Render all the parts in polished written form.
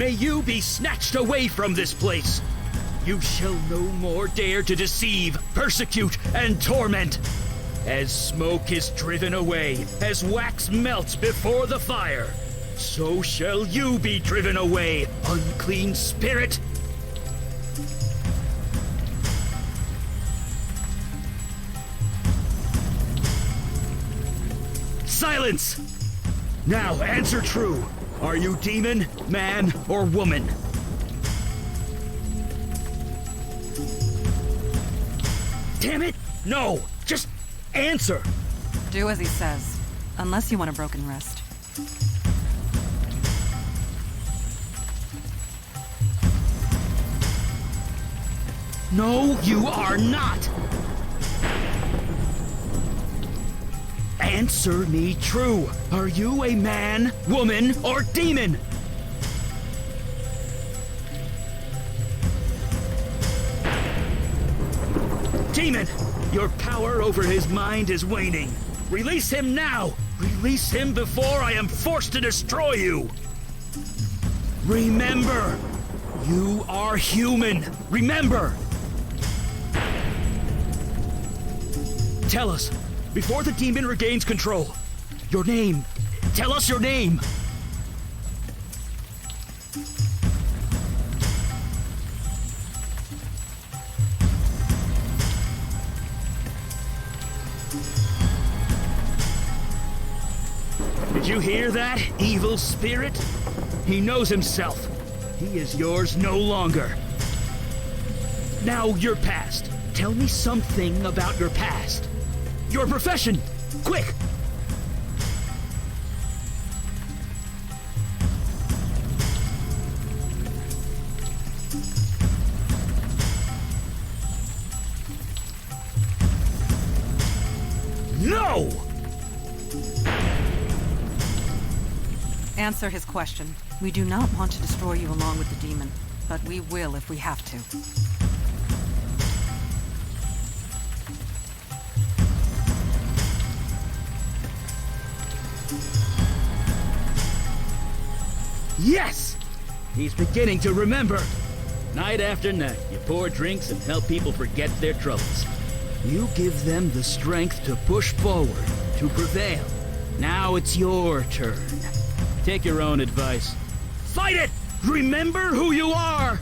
may you be snatched away from this place. You shall no more dare to deceive, persecute, and torment. As smoke is driven away, as wax melts before the fire, so shall you be driven away, unclean spirit. Silence! Now answer true. Are you demon, man, or woman? Damn it! No! Just answer! Do as he says, unless you want a broken wrist. No, you are not! Answer me true. Are you a man, woman, or demon? Demon! Your power over his mind is waning. Release him now! Release him before I am forced to destroy you! Remember! You are human! Remember! Tell us, before the demon regains control, your name. Tell us your name! Did you hear that, evil spirit? He knows himself. He is yours no longer. Now, your past. Tell me something about your past. Your profession! Quick! No! Answer his question. We do not want to destroy you along with the demon, but we will if we have to. Yes! He's beginning to remember. Night after night, you pour drinks and help people forget their troubles. You give them the strength to push forward, to prevail. Now it's your turn. Take your own advice. Fight it! Remember who you are!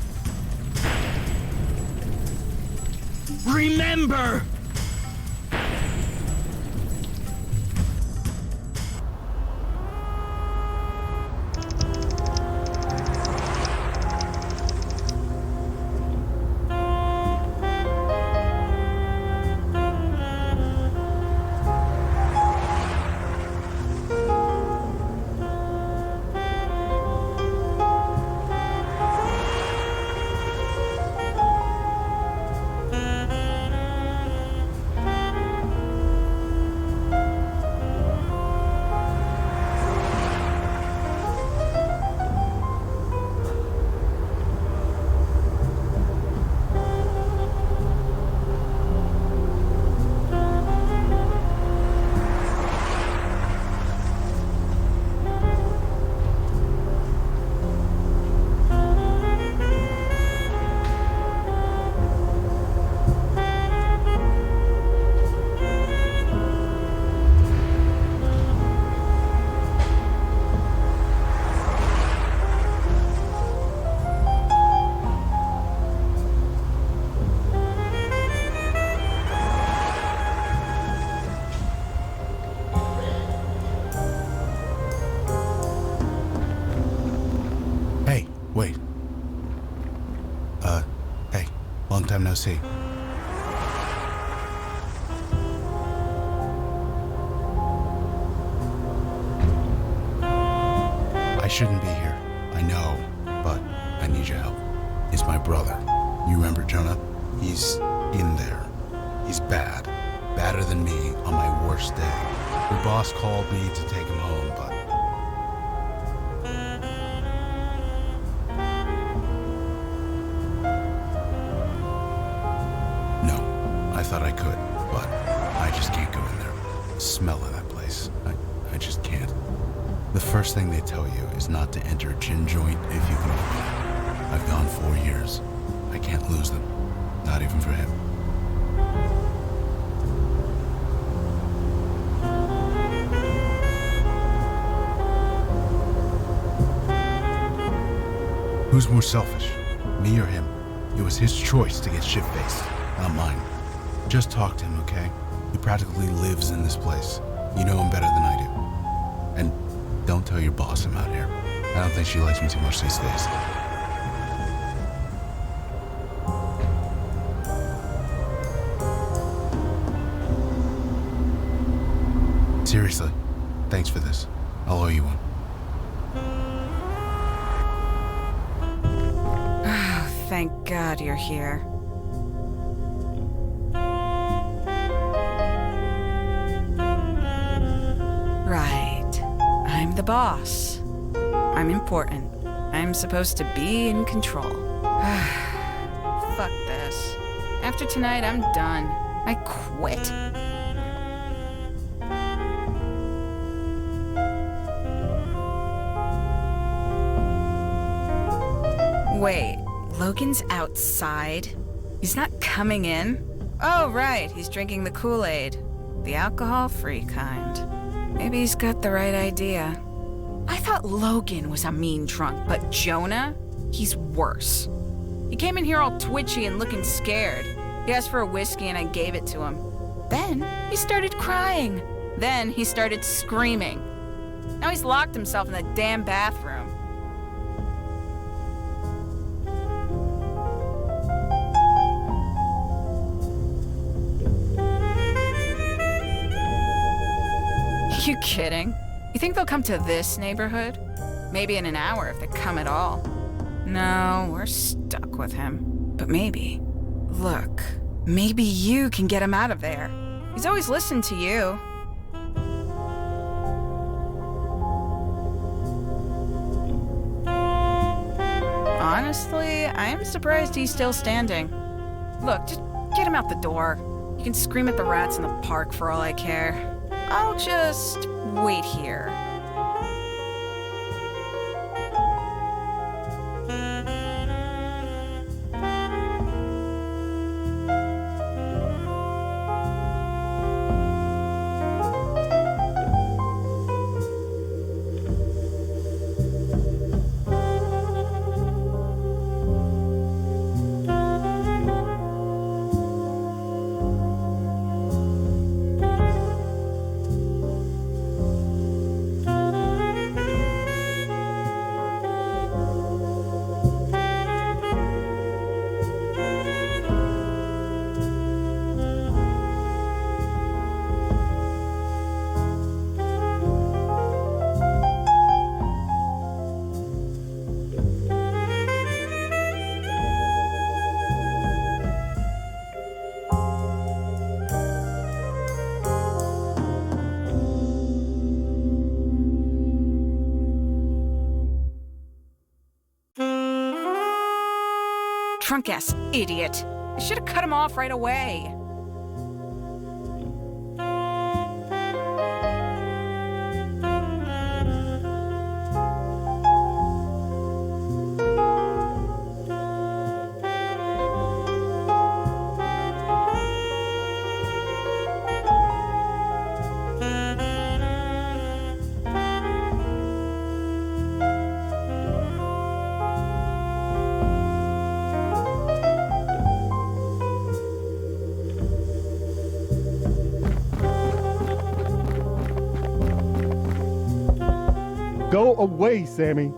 Remember! Wait. Hey. Long time no see. I shouldn't be here. I know, but I need your help. It's my brother. You remember Jonah? He's in there. He's bad. Badder than me on my worst day. Your boss called me to take him home, but... No, I thought I could, but I just can't go in there. The smell of that place. I just can't. The first thing they tell you is not to enter a gin joint if you can avoid it. I've gone 4 years. I can't lose them. Not even for him. Who's more selfish, me or him? It was his choice to get shit-faced, not mine. Just talk to him, okay? He practically lives in this place. You know him better than I do. And don't tell your boss I'm out here. I don't think she likes me too much these days. Seriously, thanks for this. I'll owe you one. Thank God you're here. Right. I'm the boss. I'm important. I'm supposed to be in control. Fuck this. After tonight, I'm done. I quit. Wait. Logan's outside? He's not coming in? Oh, right, he's drinking the Kool-Aid. The alcohol-free kind. Maybe he's got the right idea. I thought Logan was a mean drunk, but Jonah? He's worse. He came in here all twitchy and looking scared. He asked for a whiskey and I gave it to him. Then he started crying. Then he started screaming. Now he's locked himself in the damn bathroom. You kidding? You think they'll come to this neighborhood? Maybe in an hour if they come at all. No, we're stuck with him. But maybe. Look, maybe you can get him out of there. He's always listened to you. Honestly, I'm surprised he's still standing. Look, just get him out the door. You can scream at the rats in the park for all I care. I'll just wait here. Drunk-ass idiot. I should have cut him off right away. Go away, Sammy.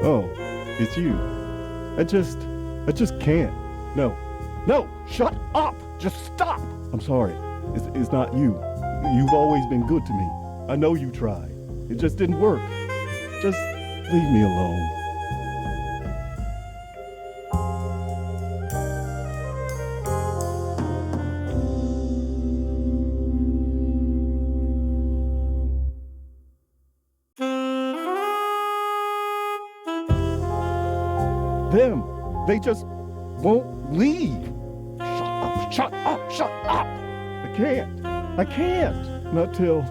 Oh, it's you. I just can't. No, shut up. Just stop. I'm sorry. It's not you. You've always been good to me. I know you tried. It just didn't work. Just leave me alone. them. They just won't leave. Shut up, shut up, shut up. I can't. I can't. Not till,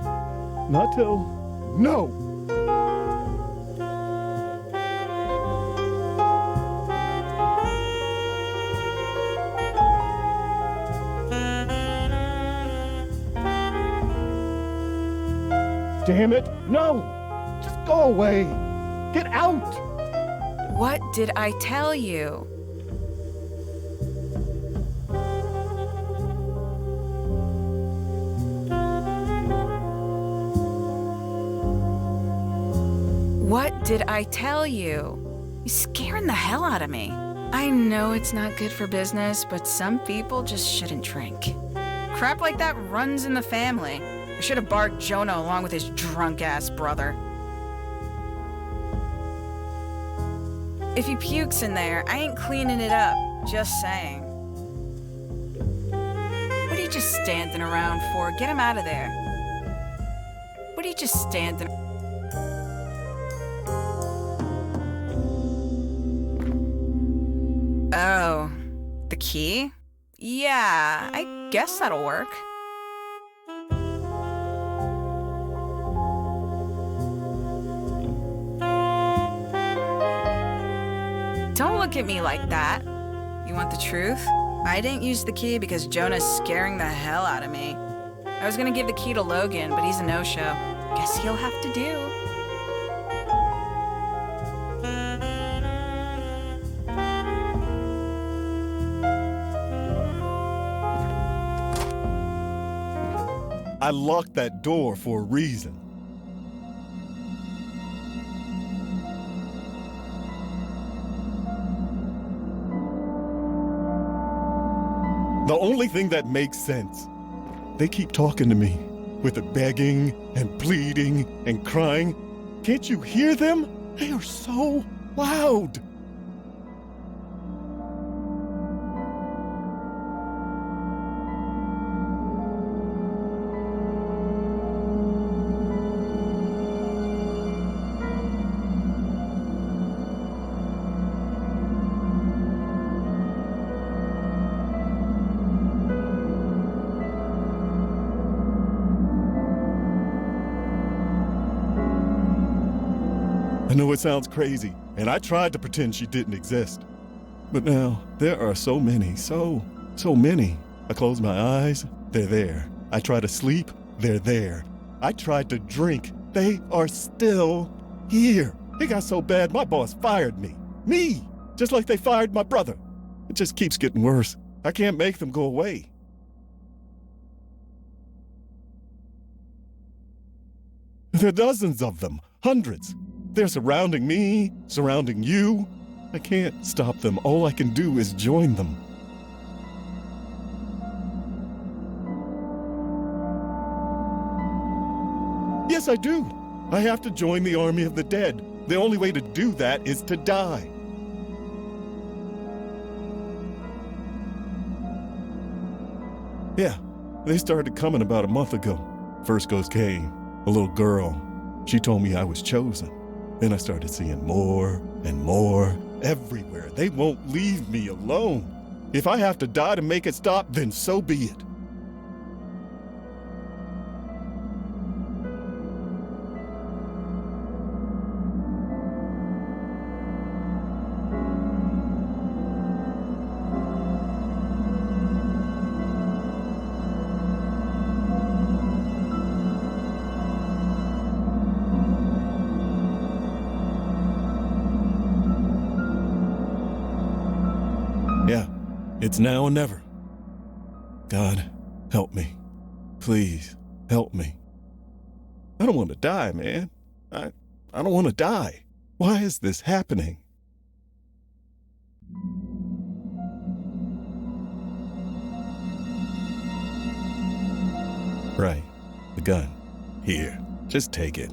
no. Damn it, no. Just go away. Get out. What did I tell you? What did I tell you? You're scaring the hell out of me. I know it's not good for business, but some people just shouldn't drink. Crap like that runs in the family. I should have barred Jonah along with his drunk-ass brother. If he pukes in there, I ain't cleaning it up. Just saying. What are you just standing around for? Get him out of there. What are you just standing... Oh, the key? Yeah, I guess that'll work. Don't look at me like that. You want the truth? I didn't use the key because Jonah's scaring the hell out of me. I was gonna give the key to Logan, but he's a no-show. Guess he'll have to do. I locked that door for a reason. The only thing that makes sense. They keep talking to me with the begging and pleading and crying. Can't you hear them? They are so loud. I know it sounds crazy, and I tried to pretend she didn't exist. But now, there are so many, so many. I close my eyes, they're there. I try to sleep, they're there. I tried to drink, they are still here. It got so bad, my boss fired me. Me! Just like they fired my brother. It just keeps getting worse. I can't make them go away. There are dozens of them, hundreds. They're surrounding me, surrounding you. I can't stop them. All I can do is join them. Yes, I do. I have to join the army of the dead. The only way to do that is to die. Yeah, they started coming about a month ago. First ghost came, a little girl. She told me I was chosen. Then I started seeing more and more everywhere. They won't leave me alone. If I have to die to make it stop, then so be it. Yeah, it's now or never. God, help me. Please, help me. I don't want to die, man. I don't want to die. Why is this happening? Right, the gun. Here, just take it.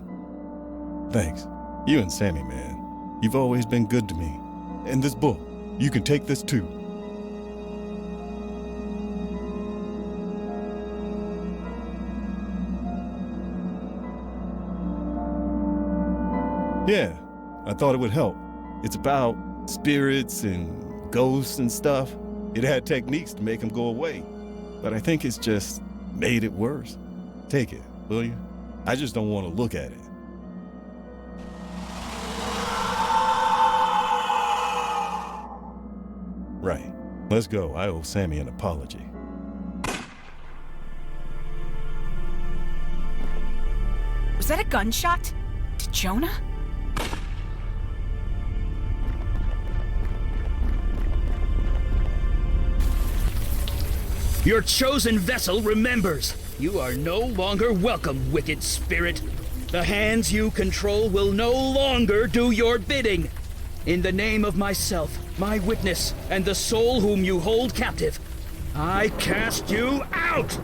Thanks. You and Sammy, man. You've always been good to me. And this book, you can take this too. Yeah, I thought it would help. It's about spirits and ghosts and stuff. It had techniques to make them go away. But I think it's just made it worse. Take it, will you? I just don't want to look at it. Right. Let's go. I owe Sammy an apology. Was that a gunshot? To Jonah? Your chosen vessel remembers. You are no longer welcome, wicked spirit. The hands you control will no longer do your bidding. In the name of myself, my witness, and the soul whom you hold captive, I cast you out!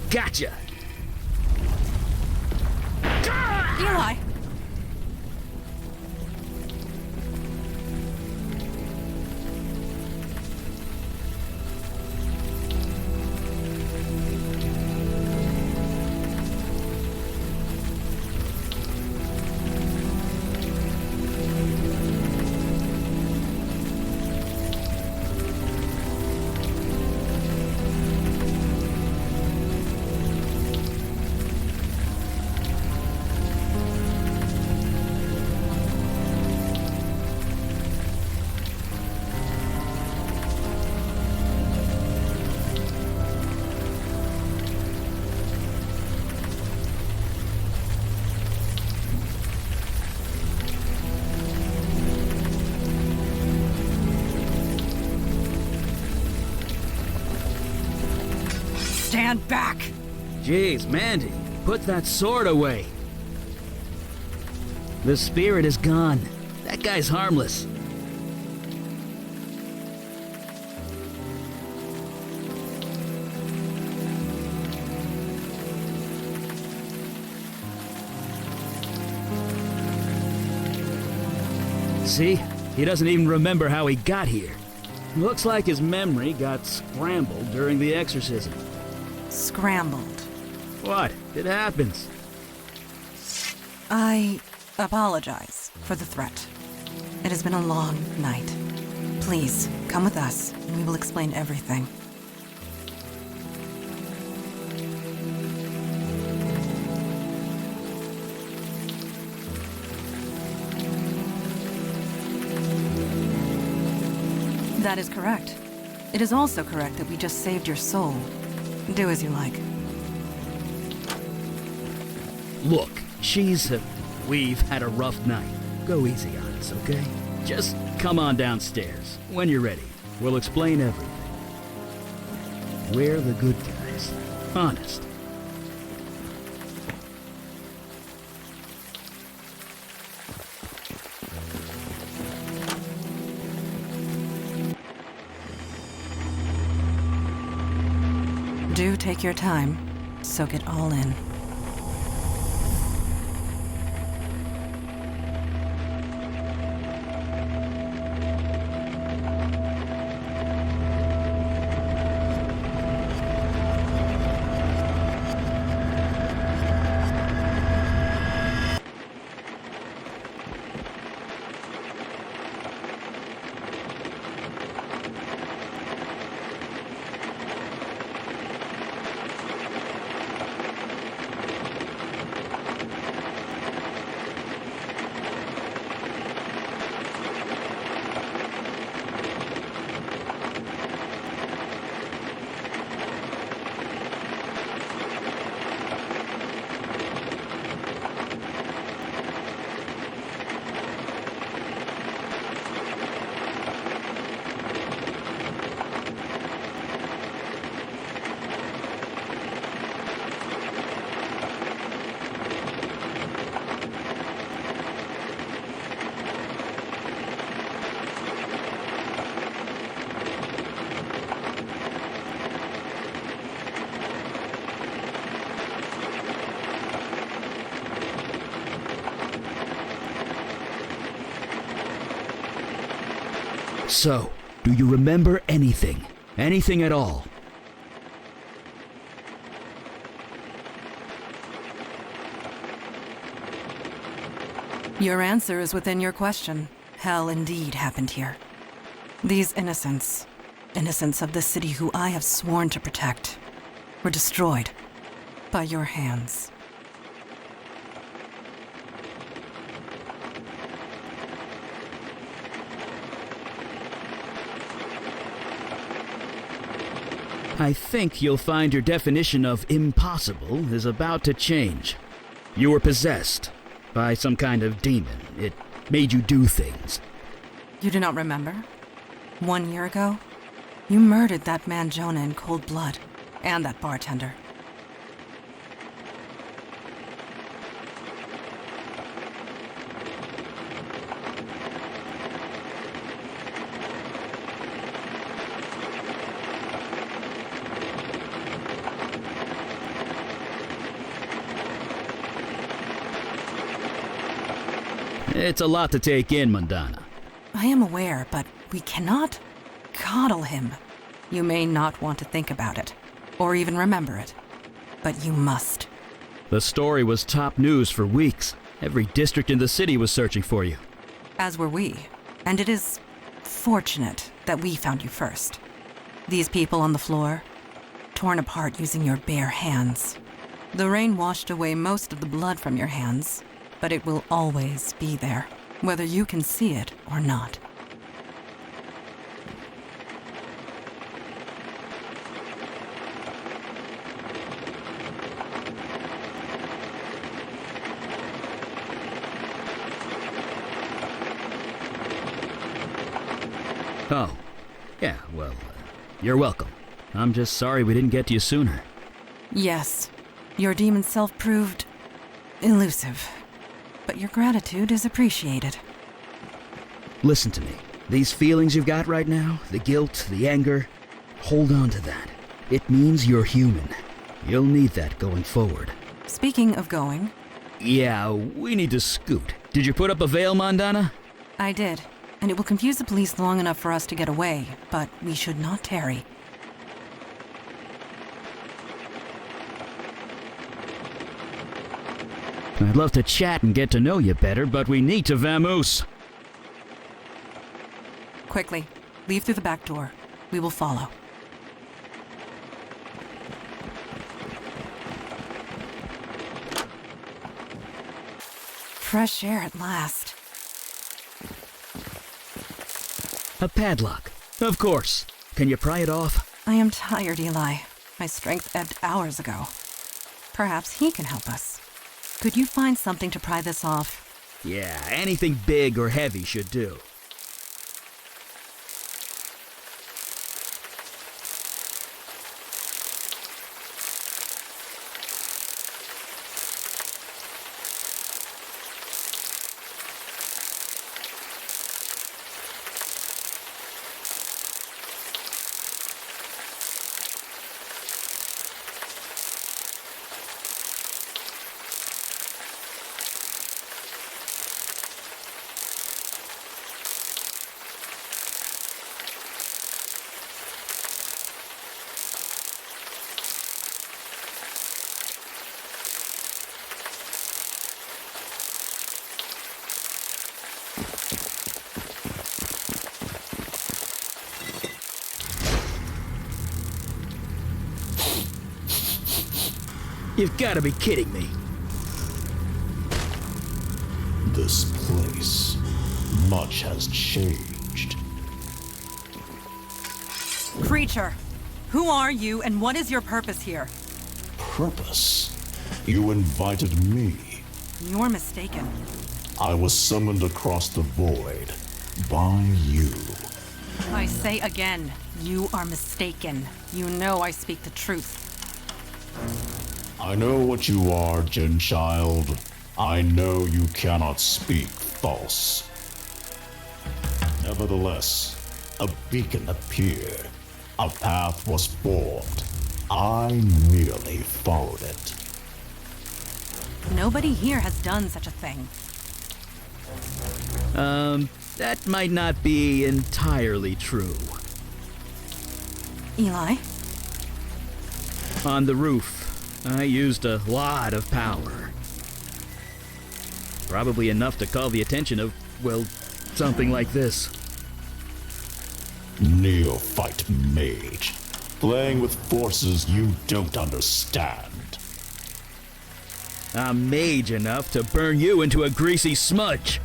Gotcha! Eli! Stand back! Jeez, Mandy, put that sword away. The spirit is gone. That guy's harmless. See? He doesn't even remember how he got here. Looks like his memory got scrambled during the exorcism. Scrambled. What? It happens. I apologize for the threat. It has been a long night. Please, come with us, and we will explain everything. That is correct. It is also correct that we just saved your soul. Do as you like. Look, we've had a rough night. Go easy on us, okay? Just come on downstairs. When you're ready, we'll explain everything. We're the good guys. Honest. Do take your time. Soak it all in. So, do you remember anything? Anything at all? Your answer is within your question. Hell indeed happened here. These innocents of the city who I have sworn to protect, were destroyed by your hands. I think you'll find your definition of impossible is about to change. You were possessed by some kind of demon. It made you do things. You do not remember? 1 year ago, you murdered that man Jonah in cold blood, and that bartender. It's a lot to take in, Mundana. I am aware, but we cannot coddle him. You may not want to think about it, or even remember it, but you must. The story was top news for weeks. Every district in the city was searching for you. As were we, and it is fortunate that we found you first. These people on the floor, torn apart using your bare hands. The rain washed away most of the blood from your hands, but it will always be there, whether you can see it or not. Oh, yeah, well, you're welcome. I'm just sorry we didn't get to you sooner. Yes, your demon self proved elusive, but your gratitude is appreciated. Listen to me. These feelings you've got right now, the guilt, the anger, hold on to that. It means you're human. You'll need that going forward. Speaking of going... Yeah, we need to scoot. Did you put up a veil, Mandana? I did, and it will confuse the police long enough for us to get away, but we should not tarry. I'd love to chat and get to know you better, but we need to vamoose. Quickly, leave through the back door. We will follow. Fresh air at last. A padlock. Of course. Can you pry it off? I am tired, Eli. My strength ebbed hours ago. Perhaps he can help us. Could you find something to pry this off? Yeah, anything big or heavy should do. You've got to be kidding me. This place, much has changed. Creature, who are you and what is your purpose here? Purpose? You invited me. You're mistaken. I was summoned across the void by you. I say again, you are mistaken. You know I speak the truth. I know what you are, Jin child. I know you cannot speak false. Nevertheless, a beacon appeared. A path was formed. I merely followed it. Nobody here has done such a thing. That might not be entirely true. Eli? On the roof, I used a lot of power. Probably enough to call the attention of, well, something like this. Neophyte mage, playing with forces you don't understand. I'm mage enough to burn you into a greasy smudge.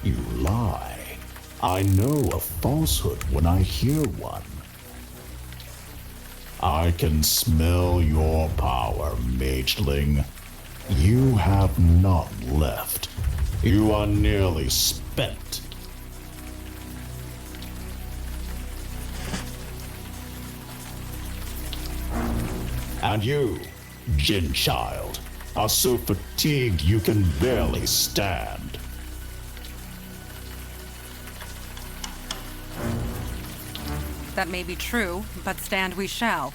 You lie. I know a falsehood when I hear one. I can smell your power, mageling. You have none left. You are nearly spent. And you, Jinn Child, are so fatigued you can barely stand. That may be true, but stand we shall.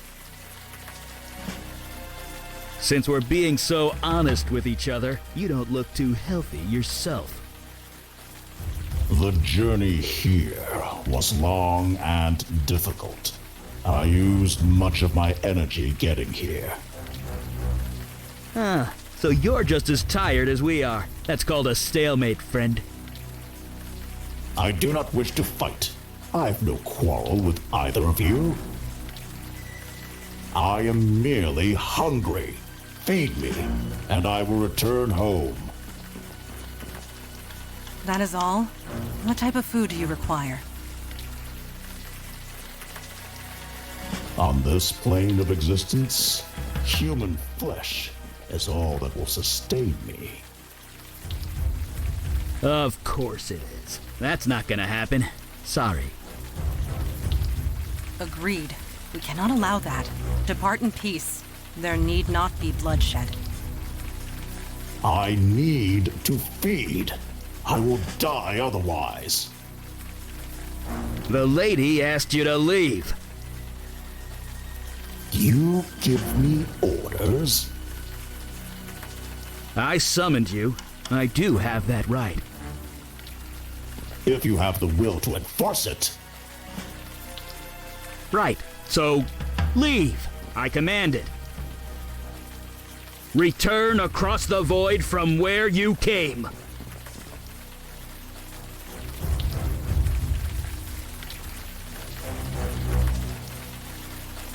Since we're being so honest with each other, you don't look too healthy yourself. The journey here was long and difficult. I used much of my energy getting here. Ah, so you're just as tired as we are. That's called a stalemate, friend. I do not wish to fight. I have no quarrel with either of you. I am merely hungry. Feed me, and I will return home. That is all? What type of food do you require? On this plane of existence, human flesh is all that will sustain me. Of course it is. That's not gonna happen. Sorry. Agreed. We cannot allow that. Depart in peace. There need not be bloodshed. I need to feed. I will die otherwise. The lady asked you to leave. You give me orders? I summoned you. I do have that right. If you have the will to enforce it. Right. So, leave. I command it. Return across the void from where you came.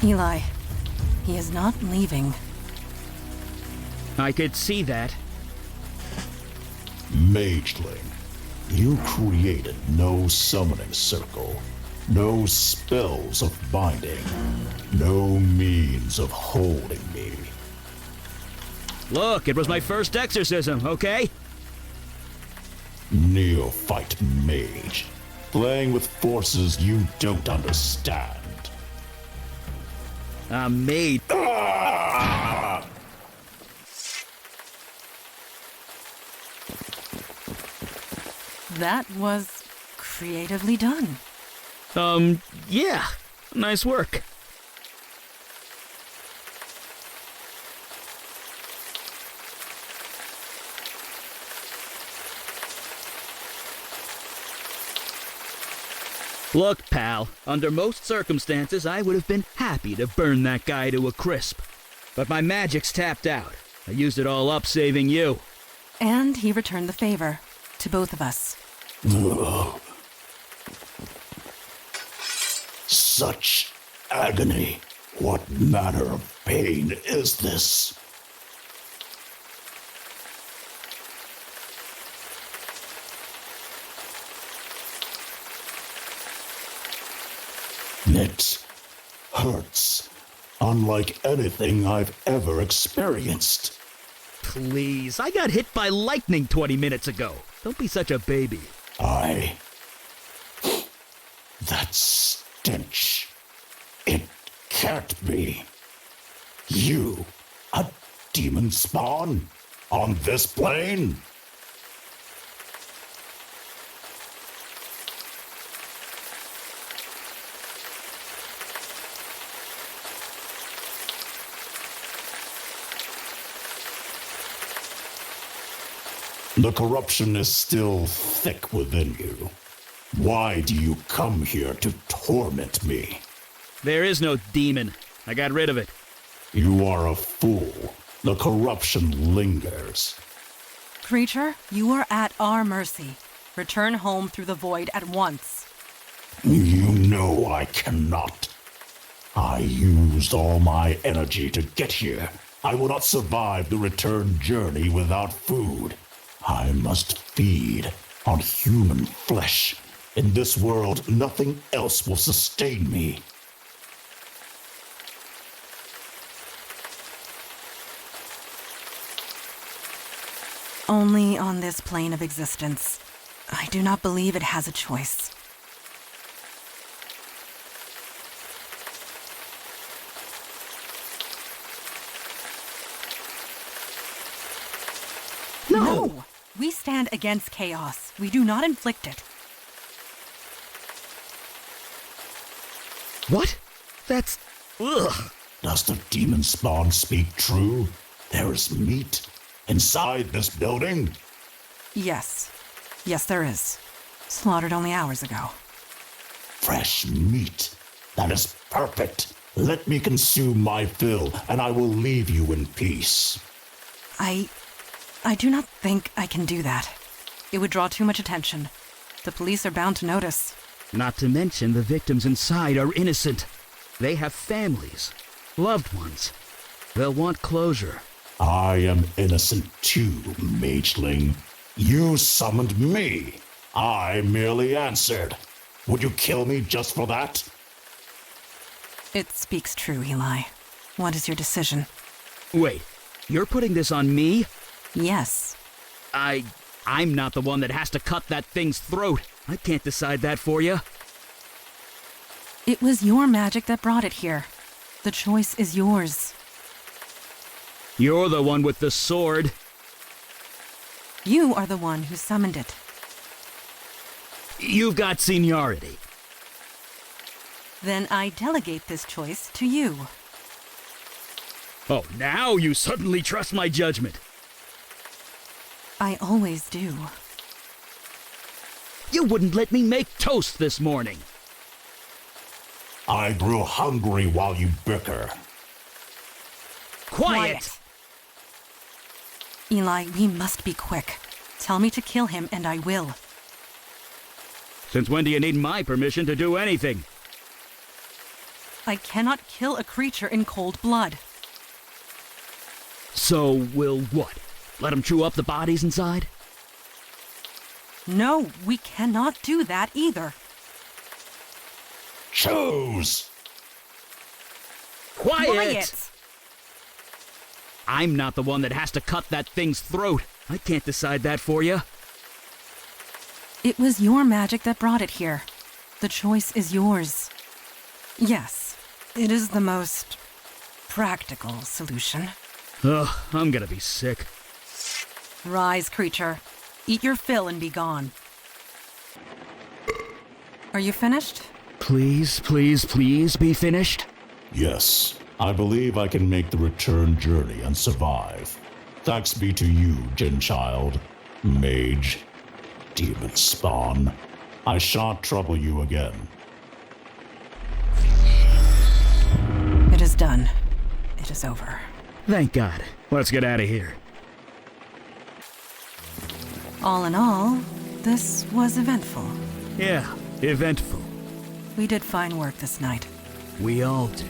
Eli, he is not leaving. I could see that. Mageling, you created no summoning circle, no spells of binding, no means of holding me. Look, it was my first exorcism, okay? Neophyte mage, playing with forces you don't understand. I'm made. That was creatively done. Yeah. Nice work. Look, pal, under most circumstances, I would have been happy to burn that guy to a crisp. But my magic's tapped out. I used it all up saving you. And he returned the favor to both of us. Such agony. What manner of pain is this? It hurts, unlike anything I've ever experienced. Please, I got hit by lightning 20 minutes ago. Don't be such a baby. That stench. It can't be. You, a demon spawn? On this plane? The corruption is still thick within you. Why do you come here to torment me? There is no demon. I got rid of it. You are a fool. The corruption lingers. Creature, you are at our mercy. Return home through the void at once. You know I cannot. I used all my energy to get here. I will not survive the return journey without food. I must feed on human flesh. In this world, nothing else will sustain me. Only on this plane of existence. I do not believe it has a choice. No! We stand against chaos. We do not inflict it. What? That's... ugh. Does the demon spawn speak true? There is meat inside this building? Yes. Yes, there is. Slaughtered only hours ago. Fresh meat. That is perfect. Let me consume my fill, and I will leave you in peace. I do not think I can do that. It would draw too much attention. The police are bound to notice. Not to mention the victims inside are innocent. They have families, loved ones. They'll want closure. I am innocent too, mageling. You summoned me. I merely answered. Would you kill me just for that? It speaks true, Eli. What is your decision? Wait, you're putting this on me? Yes. I'm not the one that has to cut that thing's throat. I can't decide that for you. It was your magic that brought it here. The choice is yours. You're the one with the sword. You are the one who summoned it. You've got seniority. Then I delegate this choice to you. Oh, now you suddenly trust my judgment. I always do. You wouldn't let me make toast this morning. I grew hungry while you bicker. Quiet! Eli, we must be quick. Tell me to kill him and I will. Since when do you need my permission to do anything? I cannot kill a creature in cold blood. So we'll what? Let him chew up the bodies inside? No, we cannot do that either. Choose! Quiet! I'm not the one that has to cut that thing's throat. I can't decide that for you. It was your magic that brought it here. The choice is yours. Yes, it is the most practical solution. Ugh, I'm gonna be sick. Rise, creature. Eat your fill and be gone. Are you finished? Please, please, please be finished. Yes, I believe I can make the return journey and survive. Thanks be to you, Jinn Child, Mage, Demon Spawn. I shan't trouble you again. It is done. It is over. Thank God. Let's get out of here. All in all, this was eventful. Yeah, eventful. We did fine work this night. We all did.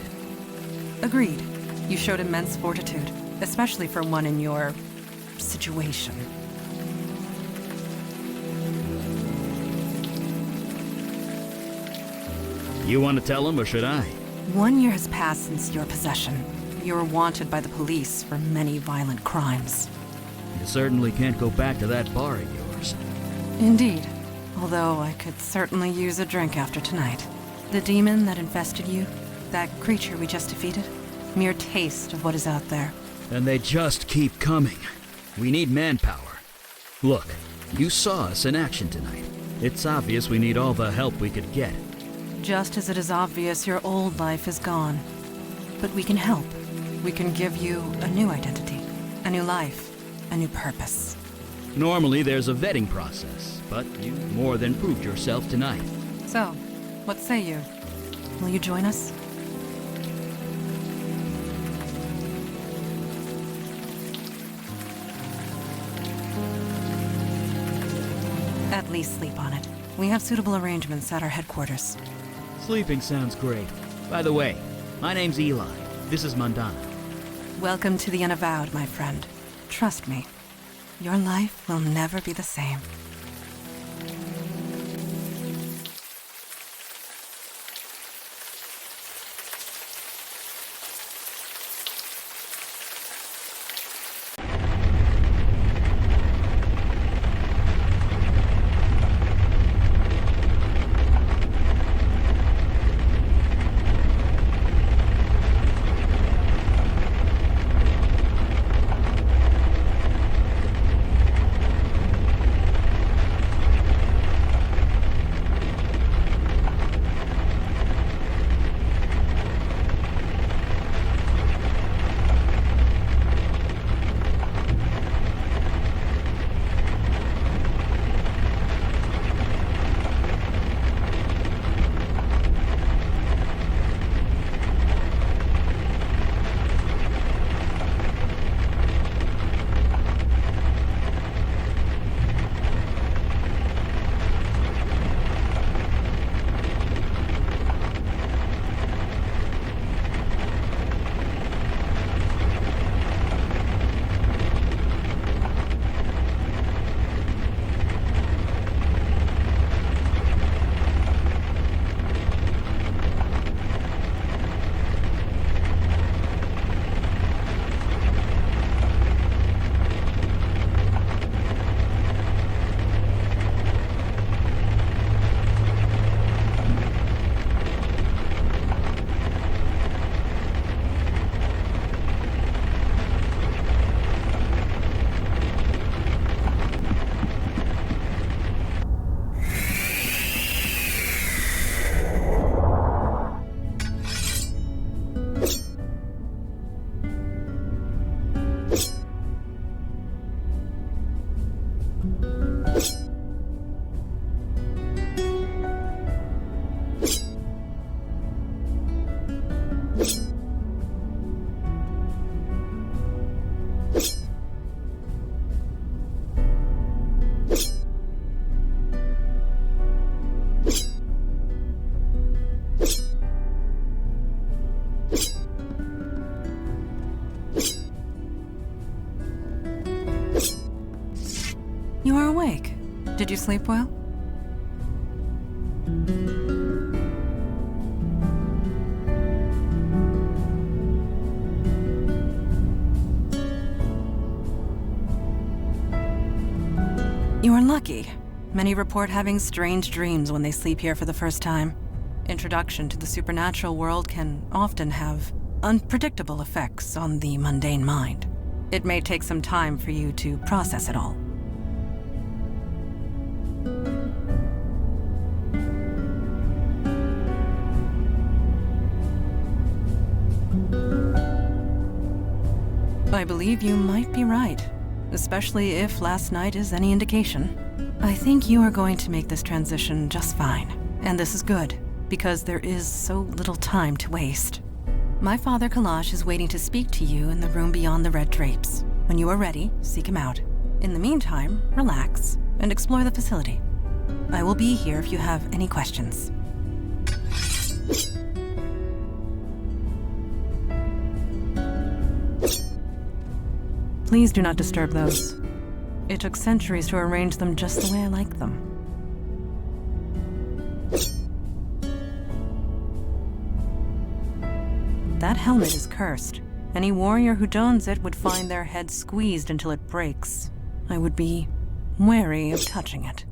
Agreed. You showed immense fortitude, especially for one in your situation. You want to tell him, or should I? 1 year has passed since your possession. You're wanted by the police for many violent crimes. You certainly can't go back to that bar of yours. Indeed. Although I could certainly use a drink after tonight. The demon that infested you, that creature we just defeated, mere taste of what is out there. And they just keep coming. We need manpower. Look, you saw us in action tonight. It's obvious we need all the help we could get. Just as it is obvious your old life is gone. But we can help. We can give you a new identity, a new life, a new purpose. Normally there's a vetting process, but you more than proved yourself tonight. So, what say you? Will you join us? please sleep on it. We have suitable arrangements at our headquarters. Sleeping sounds great. By the way, my name's Eli. This is Mandana. Welcome to the UNAVOWED, my friend. Trust me, your life will never be the same. You are awake. Did you sleep well? You are lucky. Many report having strange dreams when they sleep here for the first time. Introduction to the supernatural world can often have unpredictable effects on the mundane mind. It may take some time for you to process it all. I believe you might be right, especially if last night is any indication. I think you are going to make this transition just fine. And this is good, because there is so little time to waste. My father Kalash is waiting to speak to you in the room beyond the red drapes. When you are ready, seek him out. In the meantime, relax and explore the facility. I will be here if you have any questions. Please do not disturb those. It took centuries to arrange them just the way I like them. That helmet is cursed. Any warrior who dons it would find their head squeezed until it breaks. I would be wary of touching it.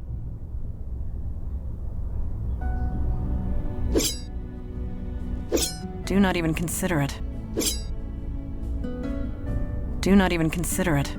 Do not even consider it. Do not even consider it.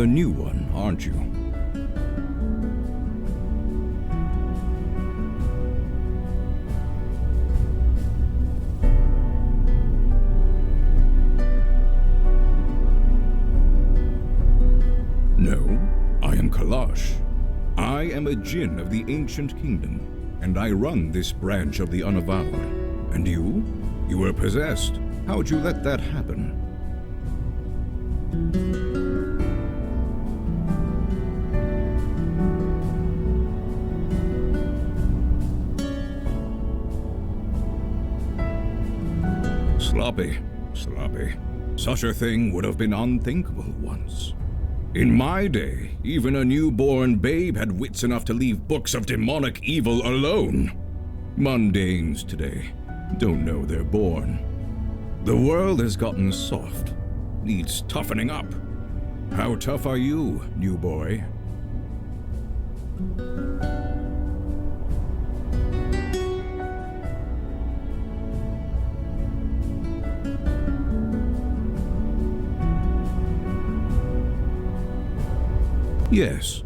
the new one, aren't you? No, I am Kalash. I am a Jinn of the Ancient Kingdom, and I run this branch of the Unavowed. And you? You were possessed. How'd you let that happen? Sloppy. Such a thing would have been unthinkable once. In my day, even a newborn babe had wits enough to leave books of demonic evil alone. Mundanes today don't know they're born. The world has gotten soft, needs toughening up. How tough are you, new boy? Yes,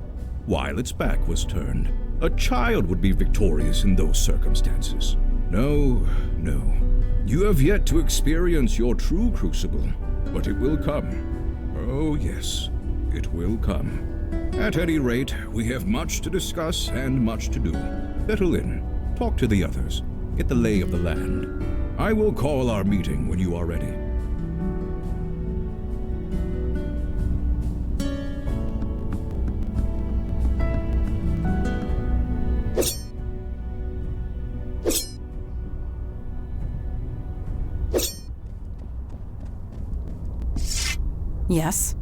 while its back was turned, a child would be victorious in those circumstances. No. You have yet to experience your true crucible, but it will come. Oh yes, it will come. At any rate, we have much to discuss and much to do. Settle in, talk to the others, get the lay of the land. I will call our meeting when you are ready. Yes?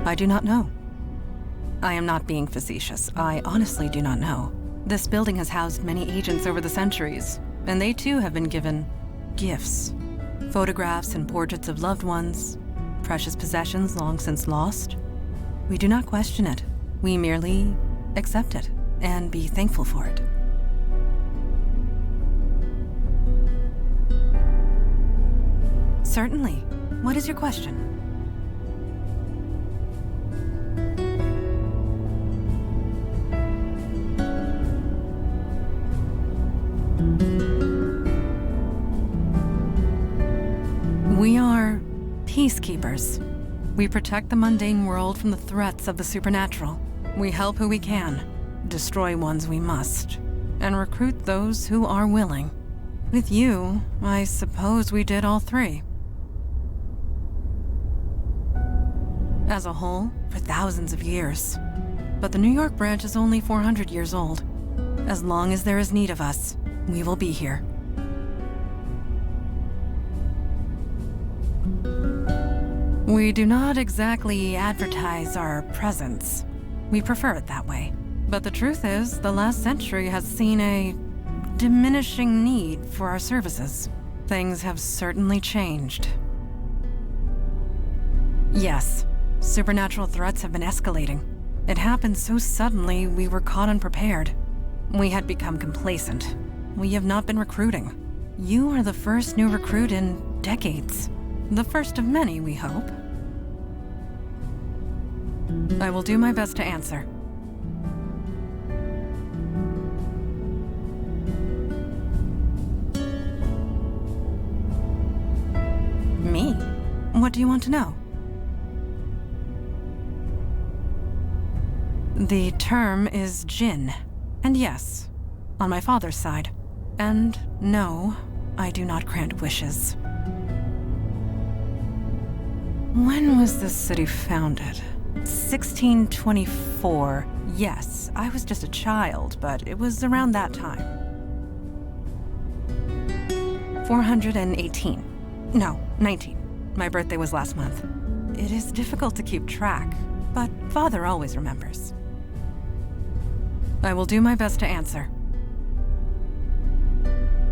I do not know. I am not being facetious. I honestly do not know. This building has housed many agents over the centuries, and they too have been given gifts. Photographs and portraits of loved ones, precious possessions long since lost. We do not question it. We merely accept it and be thankful for it. Certainly. What is your question? We are peacekeepers. We protect the mundane world from the threats of the supernatural. We help who we can, destroy ones we must, and recruit those who are willing. With you, I suppose we did all three. As a whole, for thousands of years. But the New York branch is only 400 years old. As long as there is need of us, we will be here. We do not exactly advertise our presence. We prefer it that way. But the truth is, the last century has seen a diminishing need for our services. Things have certainly changed. Yes, supernatural threats have been escalating. It happened so suddenly we were caught unprepared. We had become complacent. We have not been recruiting. You are the first new recruit in decades. The first of many, we hope. I will do my best to answer. Me? What do you want to know? The term is Jinn. And yes, on my father's side. And no, I do not grant wishes. When was this city founded? 1624. Yes, I was just a child, but it was around that time. 418. No, 19. My birthday was last month. It is difficult to keep track, but Father always remembers. I will do my best to answer.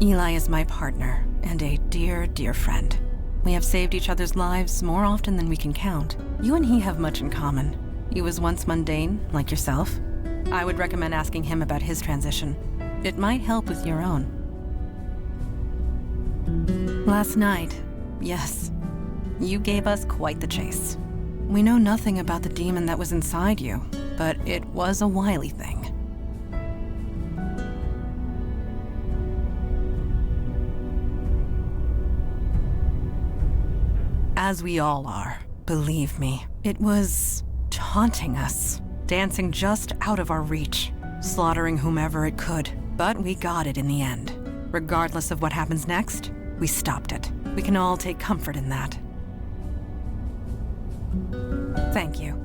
Eli is my partner, and a dear, dear friend. We have saved each other's lives more often than we can count. You and he have much in common. He was once mundane, like yourself. I would recommend asking him about his transition. It might help with your own. Last night, yes, you gave us quite the chase. We know nothing about the demon that was inside you, but it was a wily thing. As we all are, believe me. It was taunting us, dancing just out of our reach, slaughtering whomever it could. But we got it in the end. Regardless of what happens next, we stopped it. We can all take comfort in that. Thank you.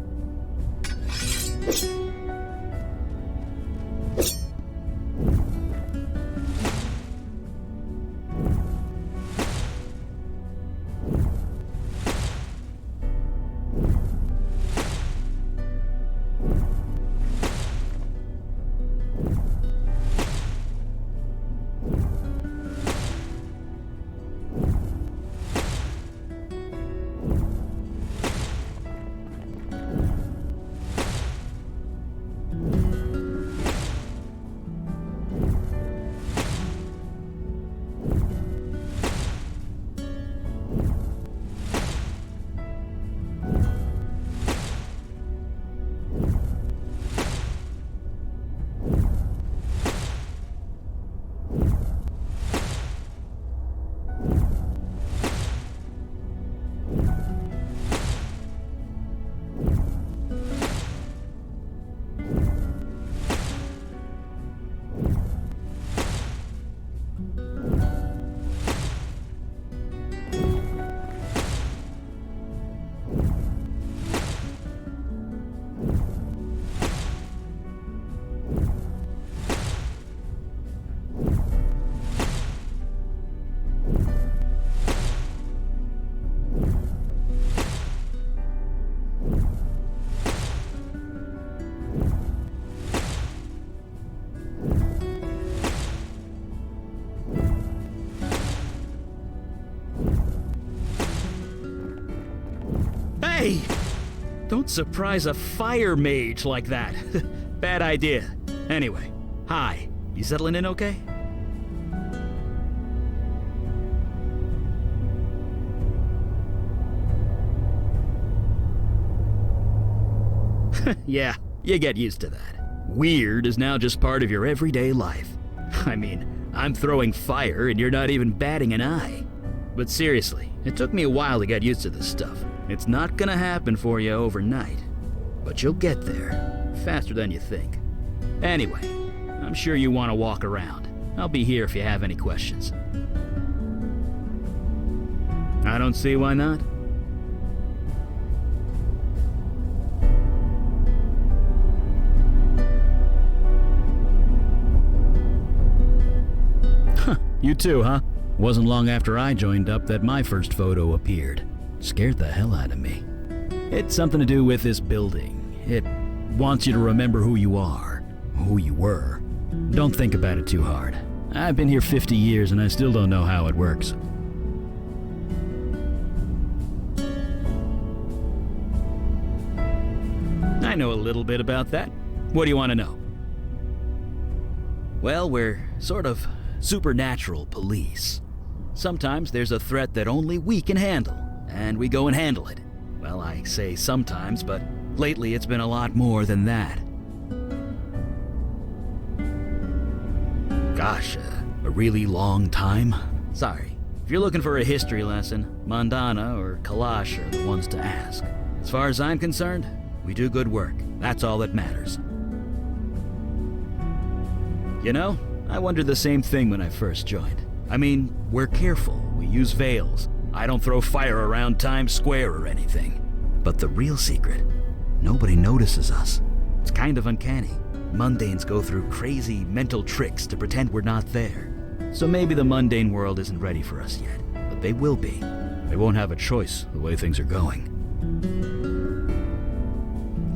Hey! Don't surprise a fire mage like that. Bad idea. Anyway, hi. You settling in okay? Yeah, you get used to that. Weird is now just part of your everyday life. I mean, I'm throwing fire and you're not even batting an eye. But seriously, it took me a while to get used to this stuff. It's not gonna happen for you overnight. But you'll get there, faster than you think. Anyway, I'm sure you want to walk around. I'll be here if you have any questions. I don't see why not. You too, huh? Wasn't long after I joined up that my first photo appeared. Scared the hell out of me. It's something to do with this building. It wants you to remember who you are, who you were. Don't think about it too hard. I've been here 50 years and I still don't know how it works. I know a little bit about that. What do you want to know? Well, we're sort of supernatural police. Sometimes there's a threat that only we can handle, and we go and handle it. Well, I say sometimes, but lately it's been a lot more than that. Gosh, a really long time? Sorry. If you're looking for a history lesson, Mandana or Kalash are the ones to ask. As far as I'm concerned, we do good work. That's all that matters. You know, I wondered the same thing when I first joined. I mean, we're careful. We use veils. I don't throw fire around Times Square or anything. But the real secret, nobody notices us. It's kind of uncanny. Mundanes go through crazy mental tricks to pretend we're not there. So maybe the mundane world isn't ready for us yet, but they will be. They won't have a choice the way things are going.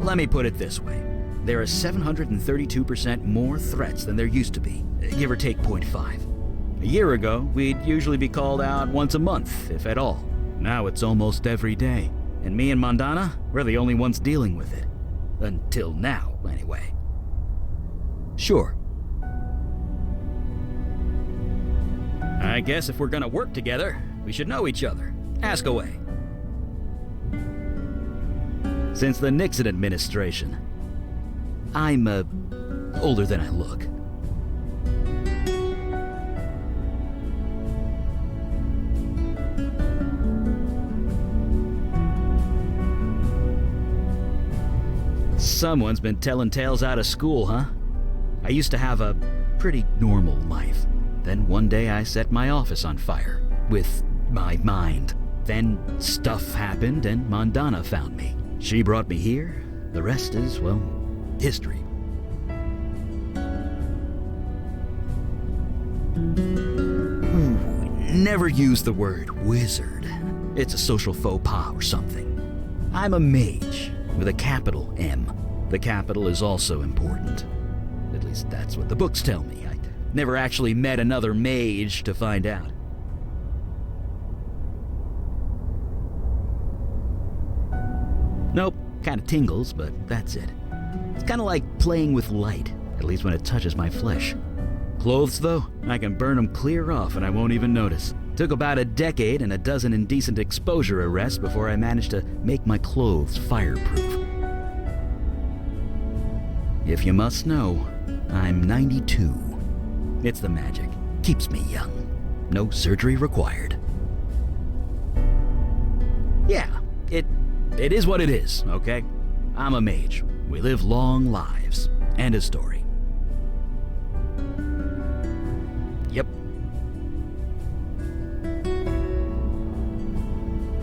Let me put it this way. There are 732% more threats than there used to be, give or take 0.5. A year ago, we'd usually be called out once a month, if at all. Now it's almost every day. And me and Mandana, we're the only ones dealing with it. Until now, anyway. Sure. I guess if we're gonna work together, we should know each other. Ask away. Since the Nixon administration, I'm, older than I look. Someone's been telling tales out of school, huh? I used to have a pretty normal life. Then one day I set my office on fire. With my mind. Then stuff happened and Mandana found me. She brought me here. The rest is, well, history. Never use the word wizard. It's a social faux pas or something. I'm a mage with a capital M. The capital is also important. At least that's what the books tell me. I never actually met another mage to find out. Nope, kinda tingles, but that's it. It's kinda like playing with light, at least when it touches my flesh. Clothes, though, I can burn them clear off and I won't even notice. Took about a decade and a dozen indecent exposure arrests before I managed to make my clothes fireproof. If you must know, I'm 92. It's the magic. Keeps me young. No surgery required. Yeah, it is what it is, okay? I'm a mage. We live long lives. End of story. Yep.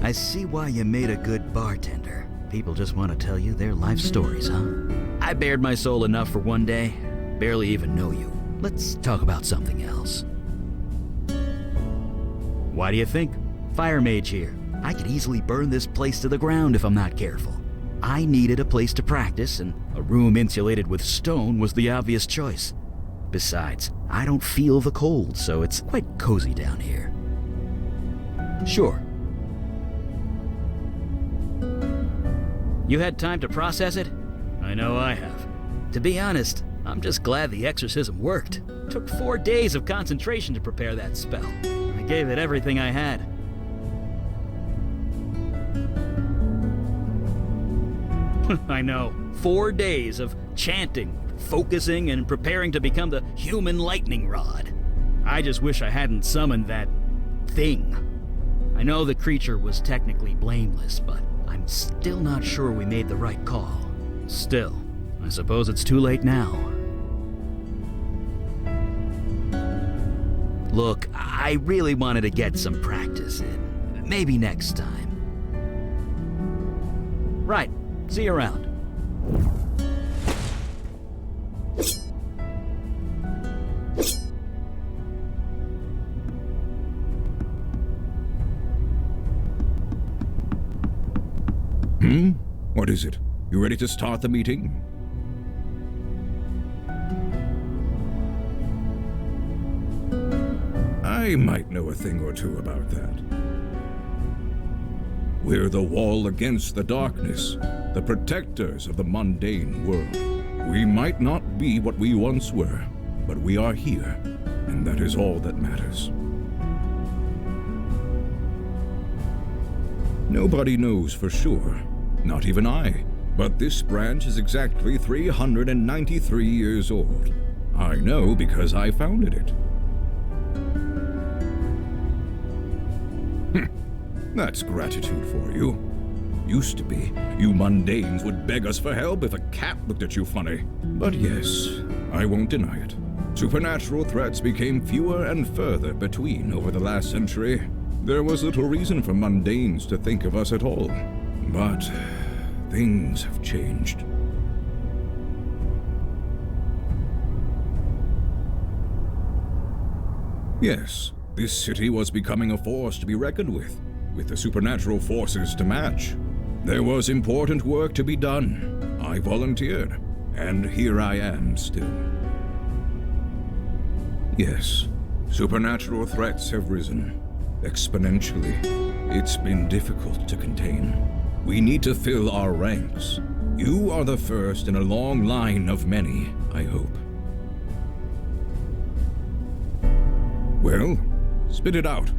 I see why you made a good bartender. People just want to tell you their life stories, huh? I bared my soul enough for one day. Barely even know you. Let's talk about something else. Why do you think? Fire mage here. I could easily burn this place to the ground if I'm not careful. I needed a place to practice, and a room insulated with stone was the obvious choice. Besides, I don't feel the cold, so it's quite cozy down here. Sure. You had time to process it? I know I have. To be honest, I'm just glad the exorcism worked. Took 4 days of concentration to prepare that spell. I gave it everything I had. I know. 4 days of chanting, focusing, and preparing to become the human lightning rod. I just wish I hadn't summoned that thing. I know the creature was technically blameless, but I'm still not sure we made the right call. Still, I suppose it's too late now. Look, I really wanted to get some practice in. Maybe next time. Right. See you around. What is it? You ready to start the meeting? I might know a thing or two about that. We're the wall against the darkness, the protectors of the mundane world. We might not be what we once were, but we are here, and that is all that matters. Nobody knows for sure, not even I, but this branch is exactly 393 years old. I know because I founded it. That's gratitude for you. Used to be, you mundanes would beg us for help if a cat looked at you funny. But yes, I won't deny it. Supernatural threats became fewer and further between over the last century. There was little reason for mundanes to think of us at all. But things have changed. Yes, this city was becoming a force to be reckoned with the supernatural forces to match. There was important work to be done. I volunteered, and here I am still. Yes, supernatural threats have risen exponentially. It's been difficult to contain. We need to fill our ranks. You are the first in a long line of many, I hope. Well, Spit it out.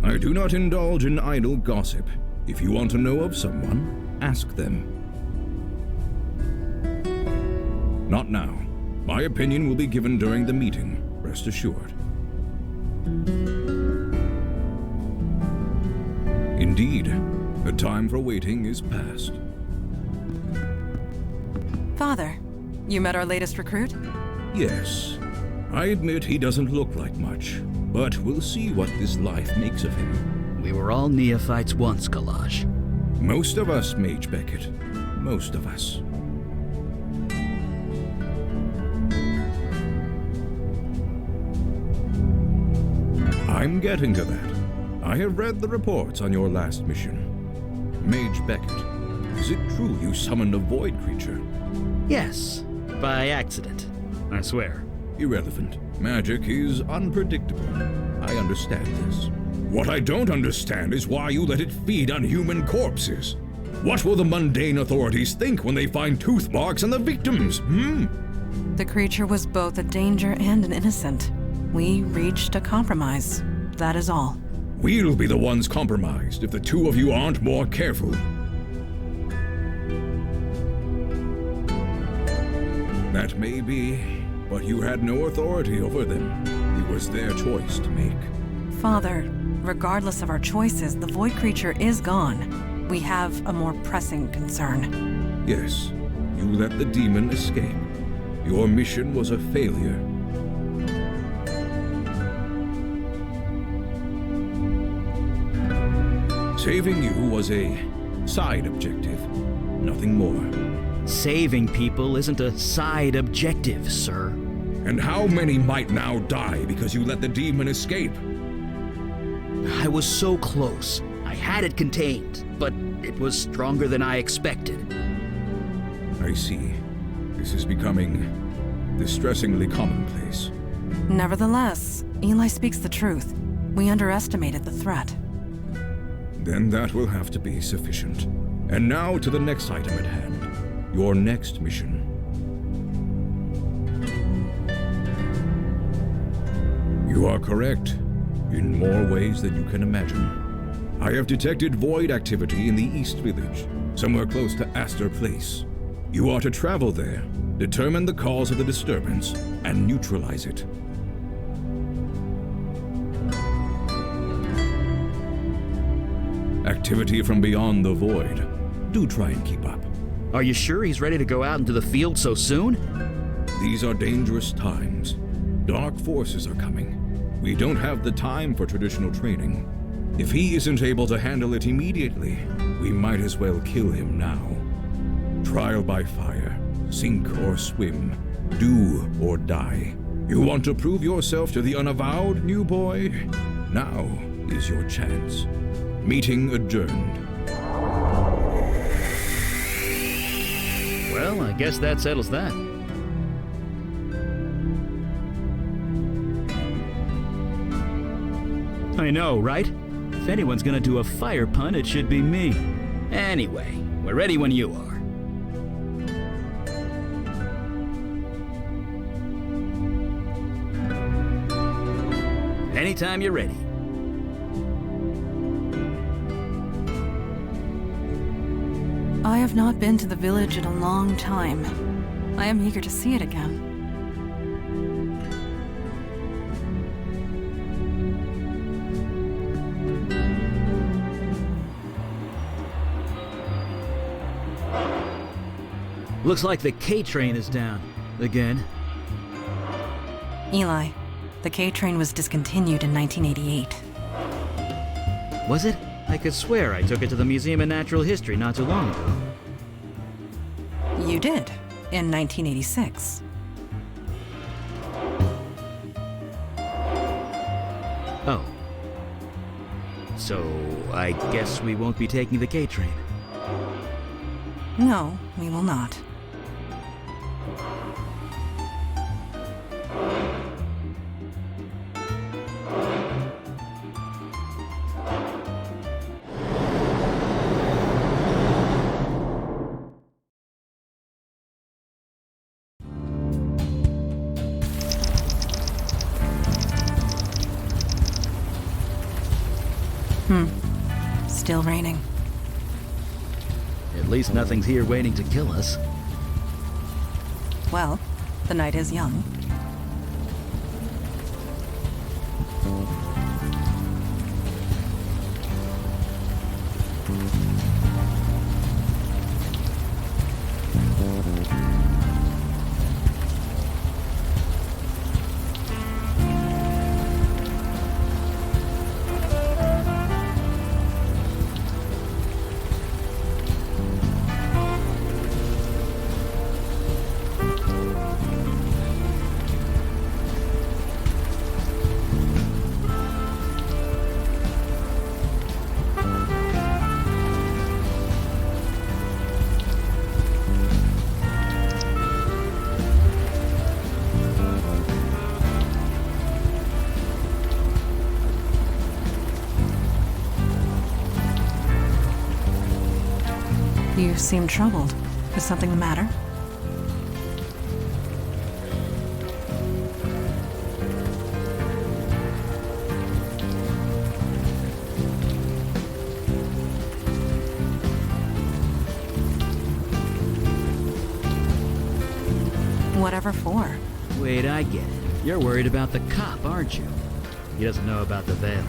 I do not indulge in idle gossip. If you want to know of someone, ask them. Not now. My opinion will be given during the meeting, rest assured. Indeed, the time for waiting is past. Father, you met our latest recruit? Yes. I admit he doesn't look like much, but we'll see what this life makes of him. We were all neophytes once, Kalaj. Most of us, Mage Beckett. Most of us. I'm getting to that. I have read the reports on your last mission. Mage Beckett, is it true you summoned a void creature? Yes, by accident. I swear. Irrelevant. Magic is unpredictable. I understand this. What I don't understand is why you let it feed on human corpses. What will the mundane authorities think when they find tooth marks on the victims, The creature was both a danger and an innocent. We reached a compromise. That is all. We'll be the ones compromised if the two of you aren't more careful. That may be, but you had no authority over them. It was their choice to make. Father, regardless of our choices, the void creature is gone. We have a more pressing concern. Yes, you let the demon escape. Your mission was a failure. Saving you was a side objective, nothing more. Saving people isn't a side objective, sir. And how many might now die because you let the demon escape? I was so close. I had it contained, but it was stronger than I expected. I see. This is becoming distressingly commonplace. Nevertheless, Eli speaks the truth. We underestimated the threat. Then that will have to be sufficient. And now to the next item at hand. Your next mission. You are correct, in more ways than you can imagine. I have detected void activity in the East Village, somewhere close to Astor Place. You are to travel there, determine the cause of the disturbance, and neutralize it. Activity from beyond the void. Do try and keep up. Are you sure he's ready to go out into the field so soon? These are dangerous times. Dark forces are coming. We don't have the time for traditional training. If he isn't able to handle it immediately, we might as well kill him now. Trial by fire, sink or swim, do or die. You want to prove yourself to the unavowed, new boy? Now is your chance. Meeting adjourned. Well, I guess that settles that. I know, right? If anyone's gonna do a fire pun, it should be me. Anyway, we're ready when you are. Anytime you're ready. I have not been to the village in a long time. I am eager to see it again. Looks like the K train is down. Again. Eli, the K train was discontinued in 1988. Was it? I could swear I took it to the Museum of Natural History not too long ago. You did, in 1986. Oh. So, I guess we won't be taking the K train. No, we will not. Still raining. At least nothing's here waiting to kill us. Well, the night is young. You seem troubled. Is something the matter? Whatever for. Wait, I get it. You're worried about the cop, aren't you? He doesn't know about the veil.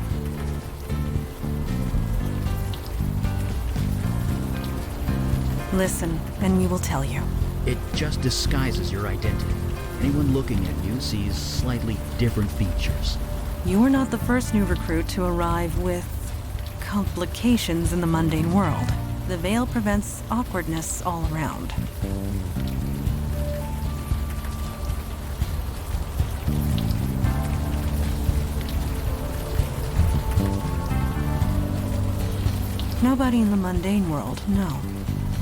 Listen, and we will tell you. It just disguises your identity. Anyone looking at you sees slightly different features. You are not the first new recruit to arrive with complications in the mundane world. The veil prevents awkwardness all around. Nobody in the mundane world, no.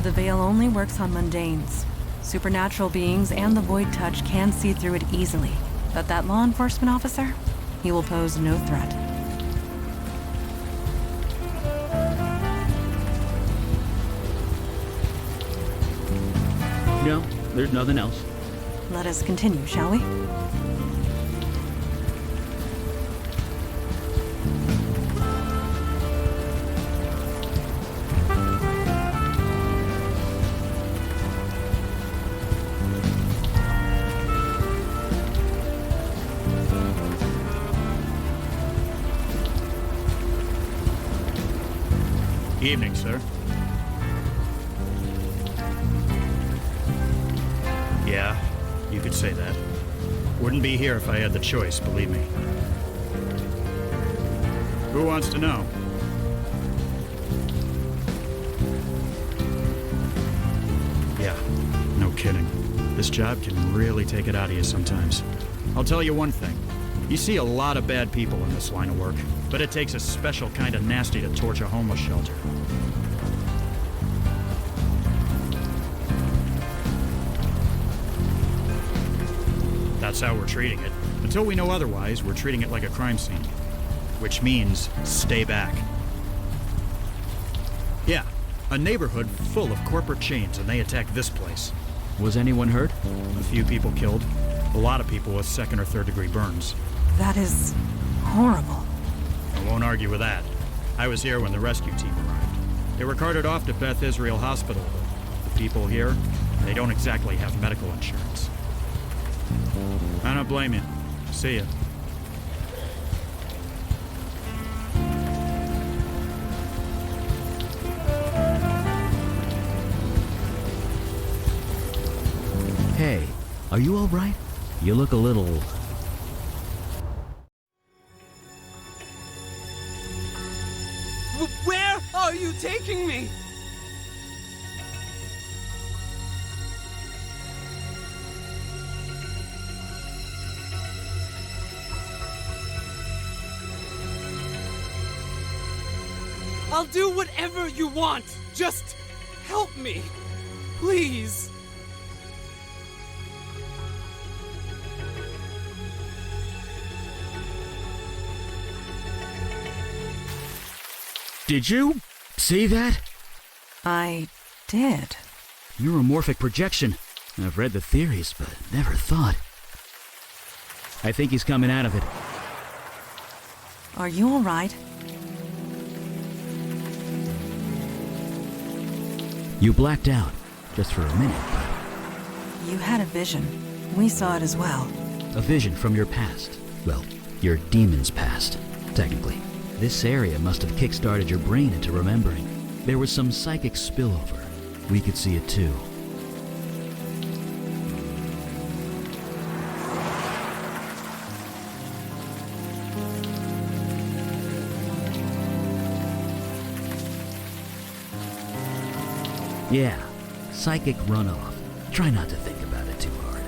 The veil only works on mundanes. Supernatural beings and the void touch can see through it easily. But that law enforcement officer, he will pose no threat. No, there's nothing else. Let us continue, shall we? Evening, sir. Yeah, you could say that. Wouldn't be here if I had the choice, believe me. Who wants to know? Yeah, no kidding. This job can really take it out of you sometimes. I'll tell you one thing. You see a lot of bad people in this line of work, but it takes a special kind of nasty to torch a homeless shelter. That's how we're treating it. Until we know otherwise, we're treating it like a crime scene. Which means, stay back. Yeah, a neighborhood full of corporate chains, and they attacked this place. Was anyone hurt? A few people killed. A lot of people with second or third degree burns. That is horrible. I won't argue with that. I was here when the rescue team arrived. They were carted off to Beth Israel Hospital, but the people here, they don't exactly have medical insurance. I don't blame you. See ya. Hey, are you all right? You look a little... Where are you taking me? I'll do whatever you want. Just help me. Please. Did you see that? I did. Neuromorphic projection. I've read the theories, but never thought. I think he's coming out of it. Are you all right? You blacked out, just for a minute, but You had a vision. We saw it as well. a vision from your past. Well, your demon's past, technically. This area must have kick-started your brain into remembering. There was some psychic spillover. We could see it too. Yeah, psychic runoff. Try not to think about it too hard.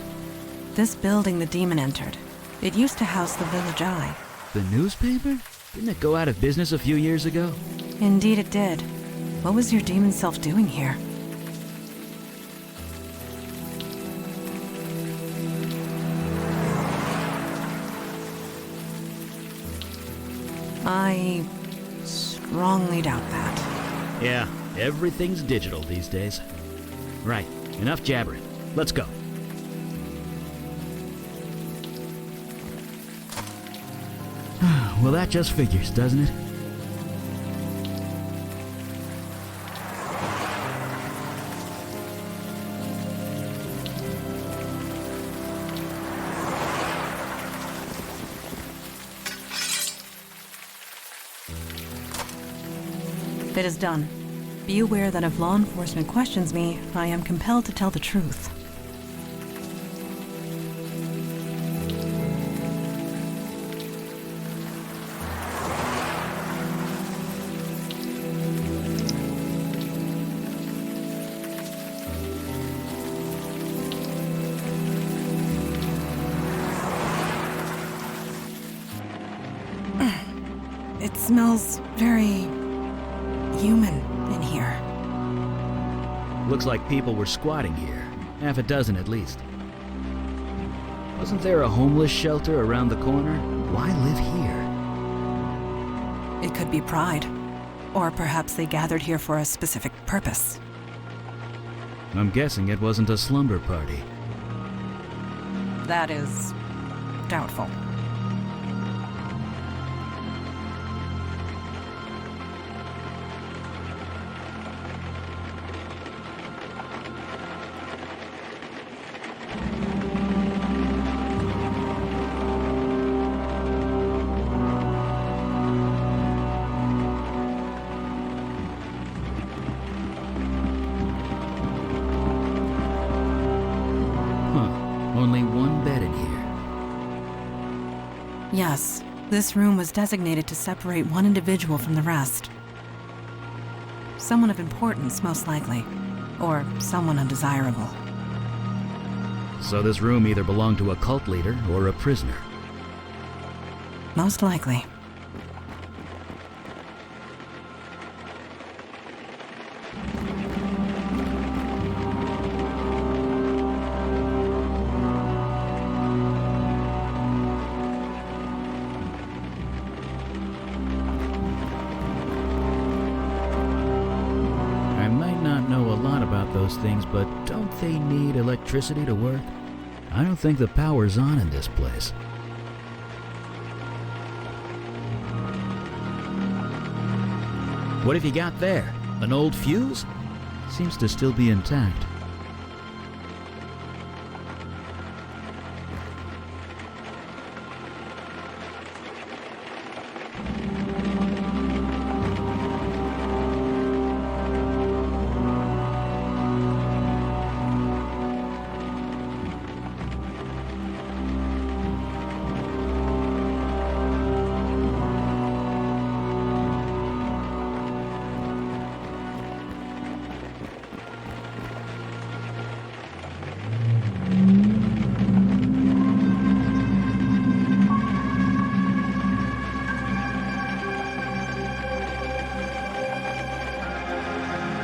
This building the demon entered. It used to house the Village Eye. The newspaper? Didn't it go out of business a few years ago? Indeed it did. What was your demon self doing here? I strongly doubt that. Yeah, everything's digital these days. Right, enough jabbering. Let's go. Well, that just figures, doesn't it? It is done. Be aware that if law enforcement questions me, I am compelled to tell the truth. It smells very human in here. Looks like people were squatting here. Half a dozen at least. Wasn't there a homeless shelter around the corner? Why live here? It could be pride. Or perhaps they gathered here for a specific purpose. I'm guessing it wasn't a slumber party. That is doubtful. Only one bed in here. Yes, this room was designated to separate one individual from the rest. Someone of importance, most likely. Or someone undesirable. So this room either belonged to a cult leader or a prisoner. Most likely. I might not know a lot about those things, but don't they need electricity to work? I don't think the power's on in this place. What have you got there? An old fuse? Seems to still be intact.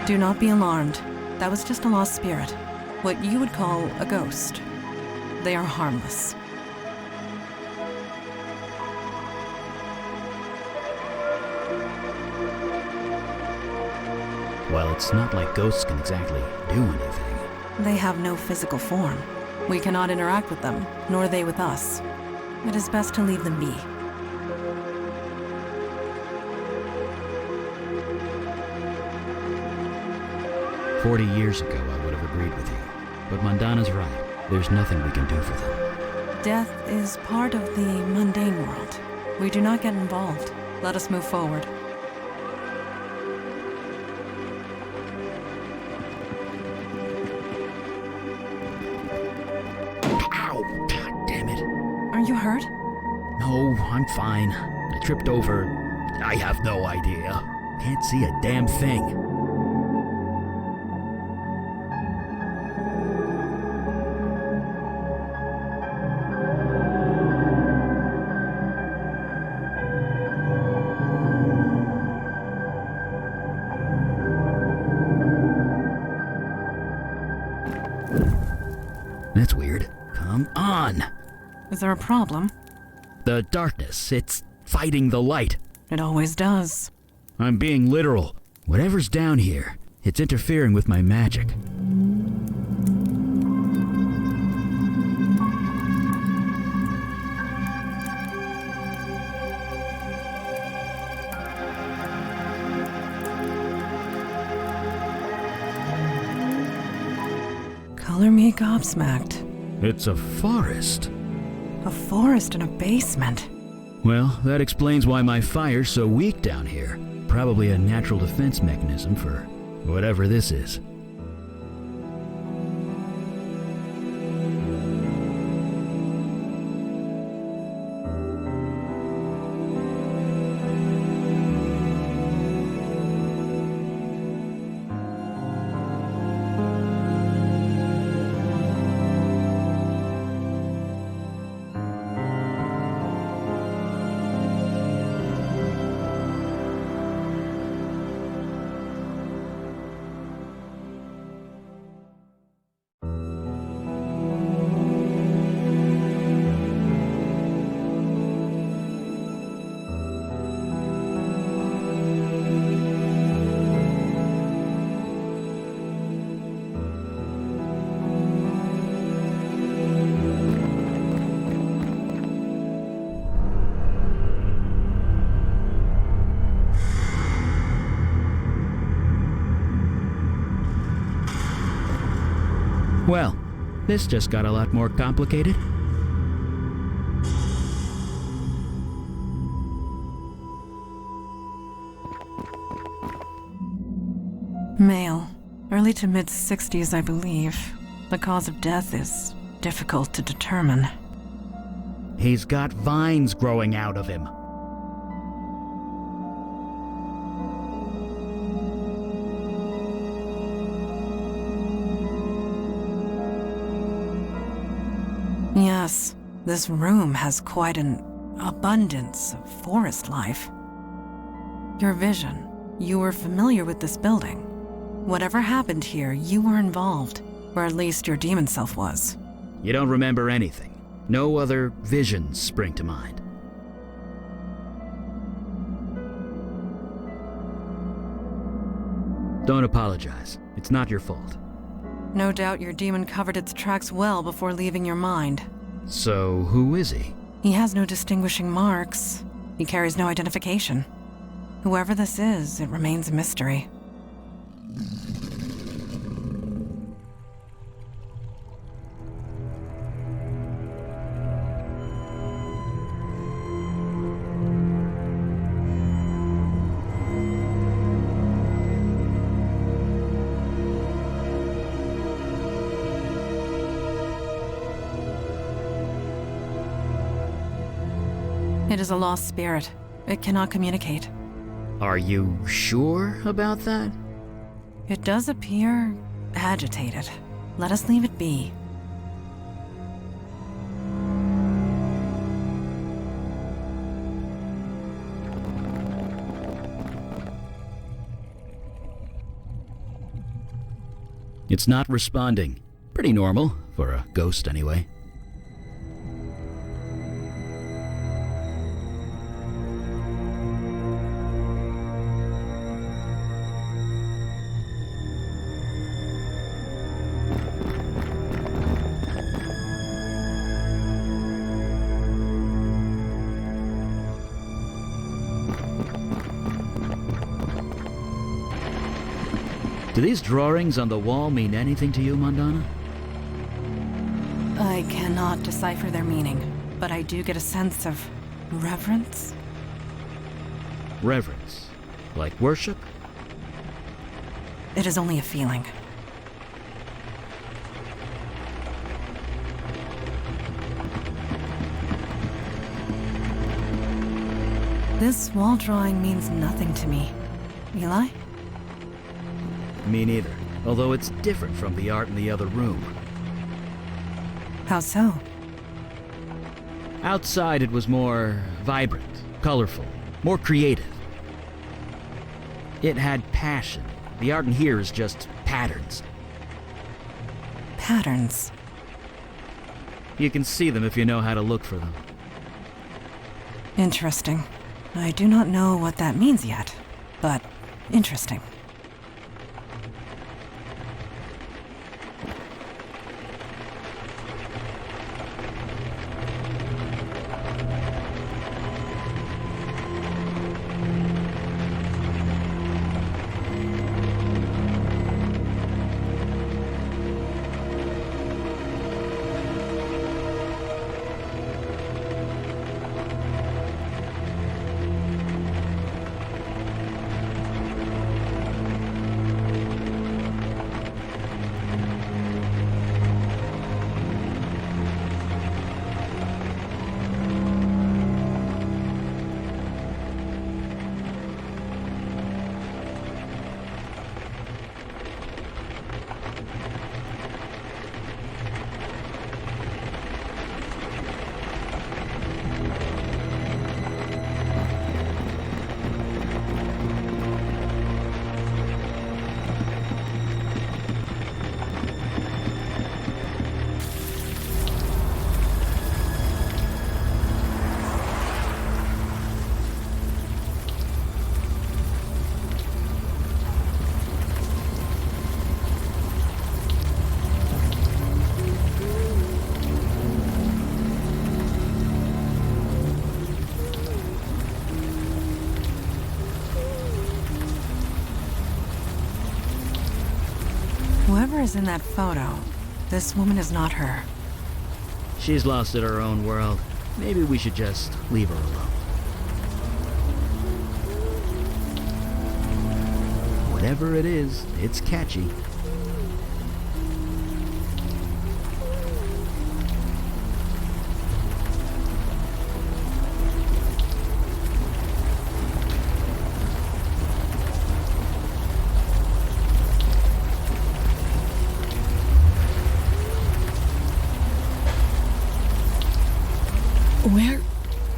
Do not be alarmed. That was just a lost spirit. What you would call a ghost. They are harmless. Well, it's not like ghosts can exactly do anything. They have no physical form. We cannot interact with them, nor they with us. It is best to leave them be. 40 years ago, I would have agreed with you. But Mandana's right. There's nothing we can do for them. Death is part of the mundane world. We do not get involved. Let us move forward. Ow! God damn it. Are you hurt? No, I'm fine. I tripped over... I have no idea. Can't see a damn thing. That's weird. Come on! Is there a problem? The darkness, it's fighting the light. It always does. I'm being literal. Whatever's down here, it's interfering with my magic. Color me gobsmacked. It's a forest. A forest in a basement. Well, that explains why my fire's so weak down here. Probably a natural defense mechanism for whatever this is. Well, this just got a lot more complicated. Male. Early to mid-60s, I believe. The cause of death is difficult to determine. He's got vines growing out of him. Yes, this room has quite an abundance of forest life. Your vision. You were familiar with this building. Whatever happened here, you were involved, or at least your demon self was. You don't remember anything. No other visions spring to mind. Don't apologize. It's not your fault. No doubt your demon covered its tracks well before leaving your mind. So, who is he? He has no distinguishing marks. He carries no identification. Whoever this is, it remains a mystery. It is a lost spirit. It cannot communicate. Are you sure about that? It does appear agitated. Let us leave it be. It's not responding. Pretty normal, for a ghost anyway. Do these drawings on the wall mean anything to you, Mandana? I cannot decipher their meaning, but I do get a sense of reverence. Reverence? Like worship? It is only a feeling. This wall drawing means nothing to me. Eli? Me neither, although it's different from the art in the other room. How so? Outside it was more vibrant, colorful, more creative. It had passion. The art in here is just patterns. Patterns. You can see them if you know how to look for them. Interesting. I do not know what that means yet, but interesting. Whoever is in that photo, this woman is not her. She's lost in her own world. Maybe we should just leave her alone. Whatever it is, it's catchy.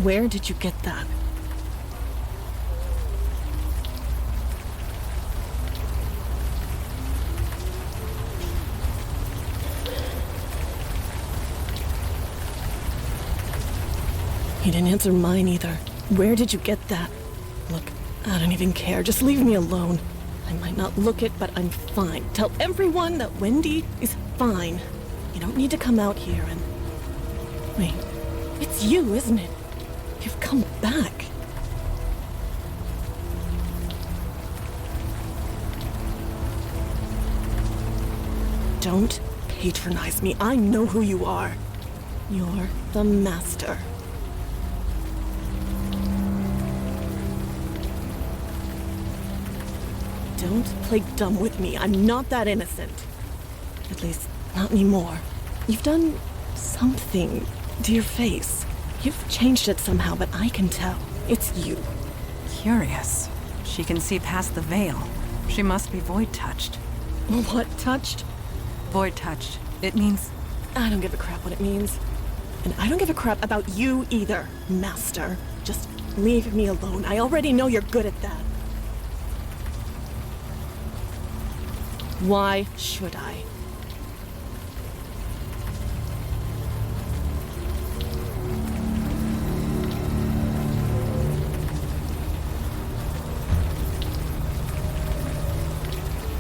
Where did you get that? You didn't answer mine either. Where did you get that? Look, I don't even care. Just leave me alone. I might not look it, but I'm fine. Tell everyone that Wendy is fine. You don't need to come out here and... Wait, it's you, isn't it? You've come back. Don't patronize me. I know who you are. You're the master. Don't play dumb with me. I'm not that innocent. At least, not anymore. You've done something to your face. You've changed it somehow, but I can tell. It's you. Curious. She can see past the veil. She must be void-touched. What touched? Void-touched. It means... I don't give a crap what it means. And I don't give a crap about you either, Master. Just leave me alone. I already know you're good at that. Why should I?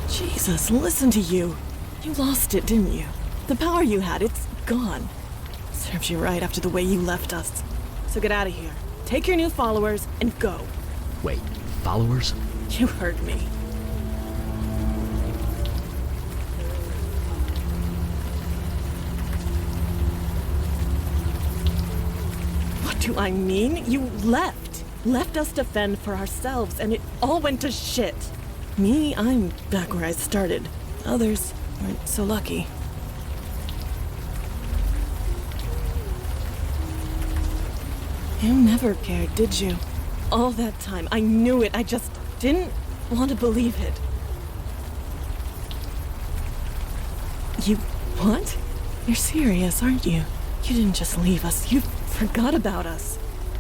Jesus, listen to you. You lost it, didn't you? The power you had, it's gone. Serves you right after the way you left us. So get out of here. Take your new followers and go. Wait, followers? You heard me. do I mean? You left. Left us to fend for ourselves, and it all went to shit. Me, I'm back where I started. Others weren't so lucky. You never cared, did you? All that time, I knew it. I just didn't want to believe it. You what? You're serious, aren't you? You didn't just leave us. You forgot about us.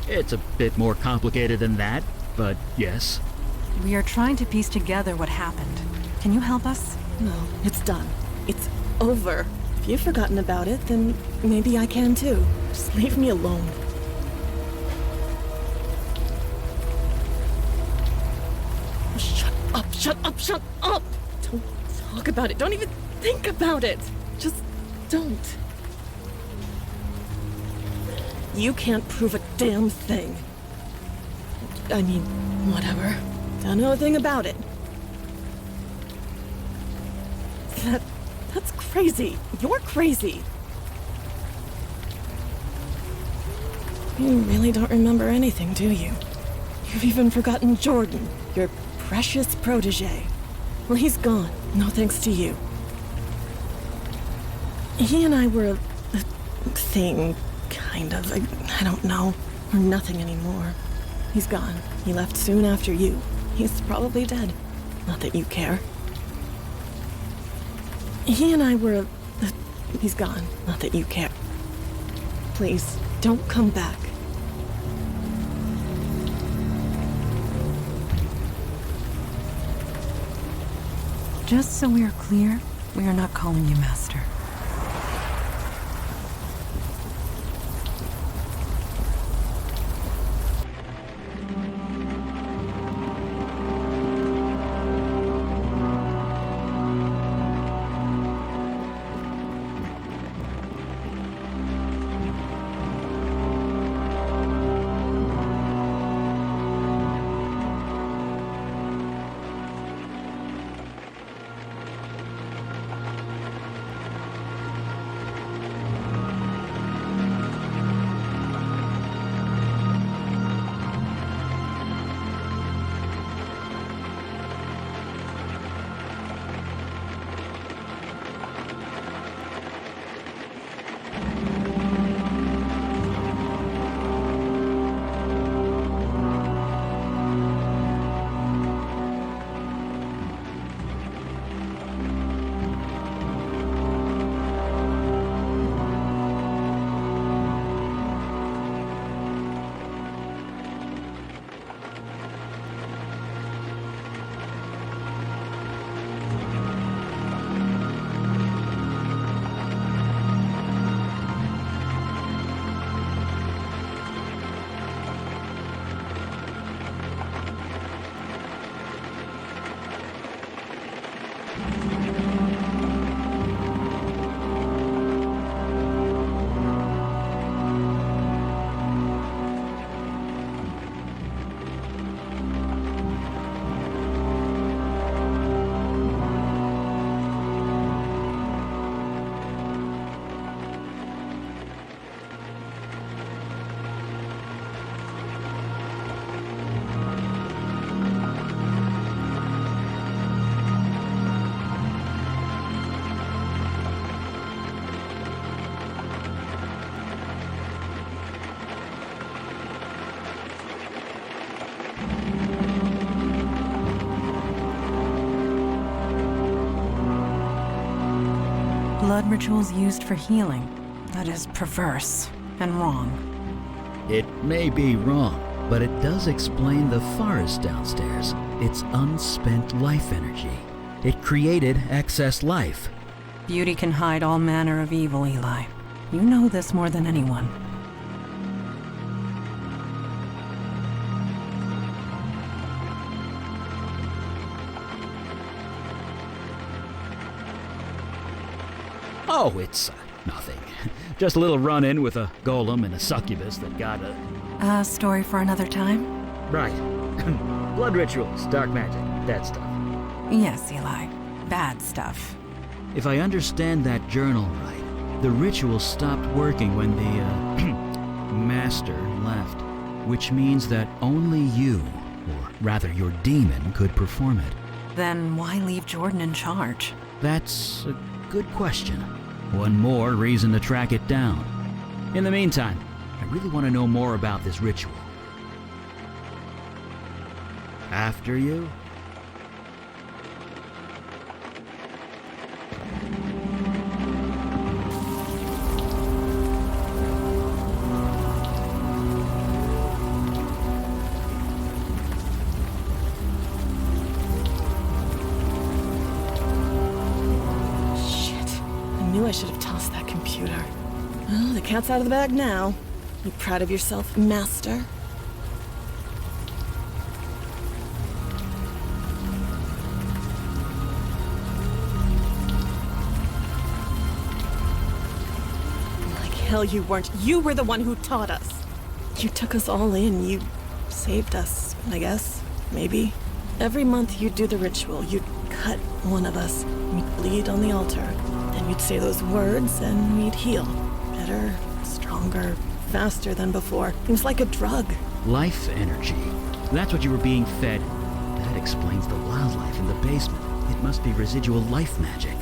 It's a bit more complicated than that, but yes. We are trying to piece together what happened. Can you help us? No, it's done. It's over. If you've forgotten about it, then maybe I can too. Just leave me alone. Shut up, shut up, shut up! Don't talk about it. Don't even think about it. Just don't. You can't prove a damn thing. I mean, whatever. Don't know a thing about it. That's crazy. You're crazy. You really don't remember anything, do you? You've even forgotten Jordan, your precious protege. Well, he's gone. No thanks to you. He and I were a thing, kind of. I don't know. We're nothing anymore. He's gone. He left soon after you. He's probably dead. Not that you care. He and I were he's gone. Not that you care. Please, don't come back. Just so we are clear, we are not calling you Master. Blood rituals used for healing. That is perverse and wrong. It may be wrong, but it does explain the forest downstairs. It's unspent life energy. It created excess life. Beauty can hide all manner of evil, Eli. You know this more than anyone. Oh, it's nothing. Just a little run-in with a golem and a succubus that got a... A story for another time? Right. Blood rituals, dark magic, that stuff. Yes, Eli. Bad stuff. If I understand that journal right, the ritual stopped working when the, master left, which means that only you, or rather your demon, could perform it. Then why leave Jordan in charge? That's a good question. One more reason to track it down. In the meantime, I really want to know more about this ritual. After you? I should have tossed that computer. Well, the cat's out of the bag now. You proud of yourself, Master? Like hell you weren't. You were the one who taught us. You took us all in. You saved us, I guess. Maybe. Every month you'd do the ritual. You'd cut one of us. We'd bleed on the altar. Then you'd say those words and we'd heal. Better, stronger, faster than before. It was like a drug. Life energy. That's what you were being fed. That explains the wildlife in the basement. It must be residual life magic.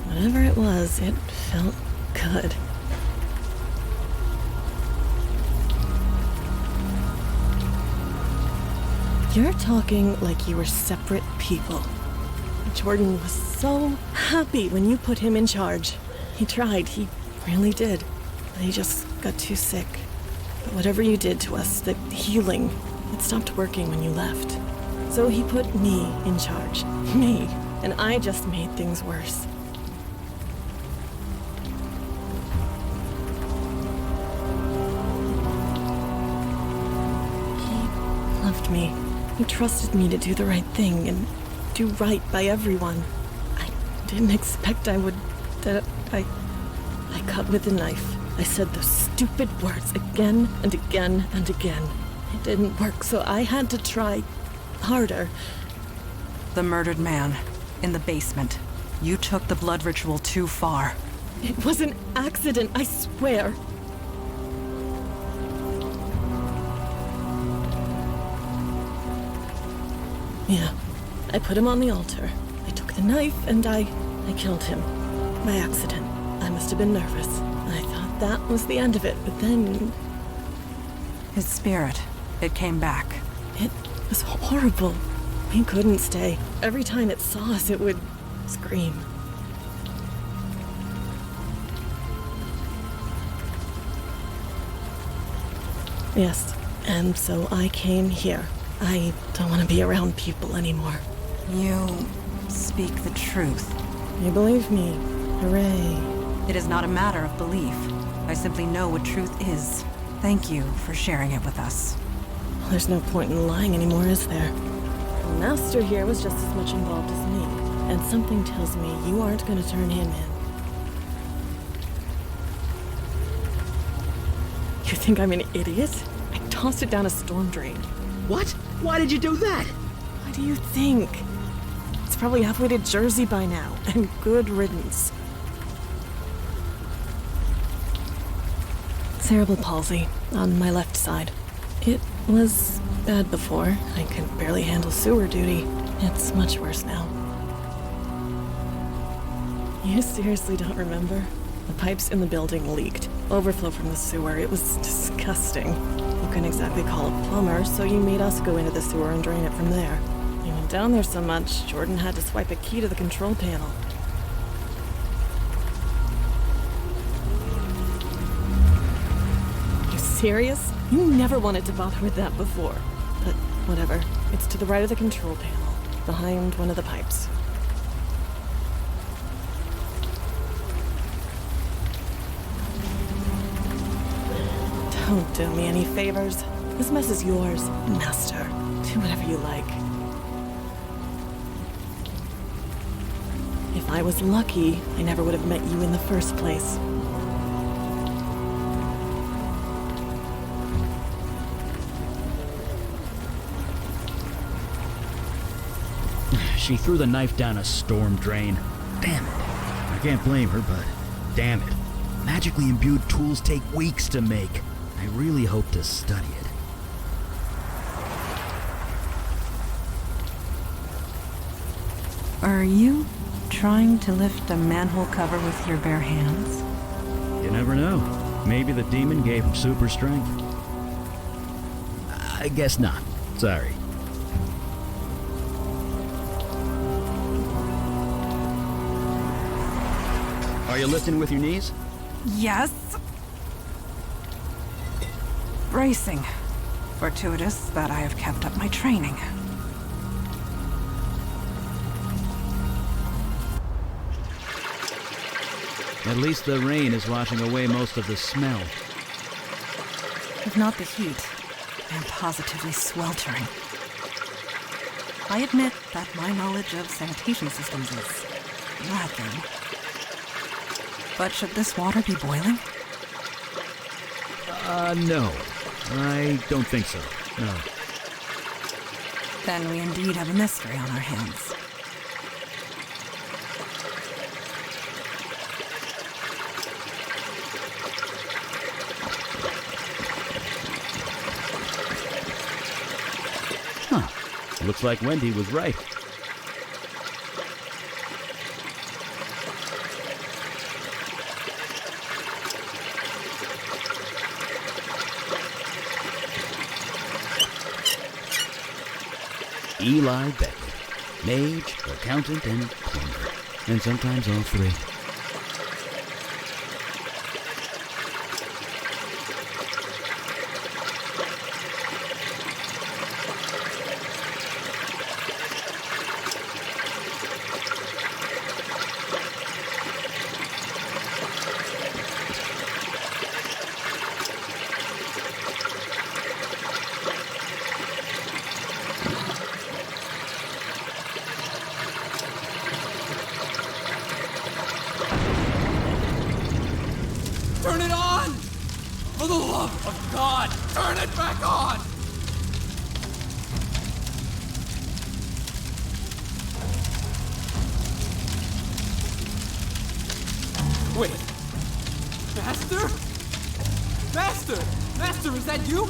Whatever it was, it felt good. You're talking like you were separate people. Jordan was so happy when you put him in charge. He tried, he really did. But he just got too sick. But whatever you did to us, the healing, it stopped working when you left. So he put me in charge. Me. And I just made things worse. He loved me. He trusted me to do the right thing and do right by everyone. I didn't expect I would... I cut with a knife. I said those stupid words again and again and again. It didn't work, so I had to try harder. The murdered man, in the basement. You took the blood ritual too far. It was an accident, I swear. Yeah, I put him on the altar. I took the knife and I killed him. By accident. I must have been nervous. I thought that was the end of it, but then... His spirit, it came back. It was horrible. We couldn't stay. Every time it saw us, it would scream. Yes, and so I came here. I don't want to be around people anymore. You speak the truth. You believe me. Hooray. It is not a matter of belief. I simply know what truth is. Thank you for sharing it with us. Well, there's no point in lying anymore, is there? The Master here was just as much involved as me, and something tells me you aren't going to turn him in. You think I'm an idiot? I tossed it down a storm drain. What? Why did you do that? What do you think? It's probably halfway to Jersey by now, and good riddance. Cerebral palsy on my left side. It was bad before. I could barely handle sewer duty. It's much worse now. You seriously don't remember? The pipes in the building leaked. Overflow from the sewer. It was disgusting. You couldn't exactly call a plumber, so you made us go into the sewer and drain it from there. We went down there so much, Jordan had to swipe a key to the control panel. You serious? You never wanted to bother with that before. But whatever. It's to the right of the control panel, behind one of the pipes. Don't do me any favors. This mess is yours, Master. Do whatever you like. If I was lucky, I never would have met you in the first place. She threw the knife down a storm drain. Damn it. I can't blame her, but damn it. Magically imbued tools take weeks to make. I really hope to study it. Are you trying to lift a manhole cover with your bare hands? You never know. Maybe the demon gave him super strength. I guess not. Sorry. Are you lifting with your knees? Yes. Bracing. Fortuitous that I have kept up my training. At least the rain is washing away most of the smell. If not the heat, I am positively sweltering. I admit that my knowledge of sanitation systems is lacking. But should this water be boiling? No. I don't think so. No. Then we indeed have a mystery on our hands. Huh. Looks like Wendy was right. Eli Beckett, mage, accountant, and plumber. And sometimes all three. Turn it on! For the love of God, turn it back on! Wait. Master? Master! Master, is that you?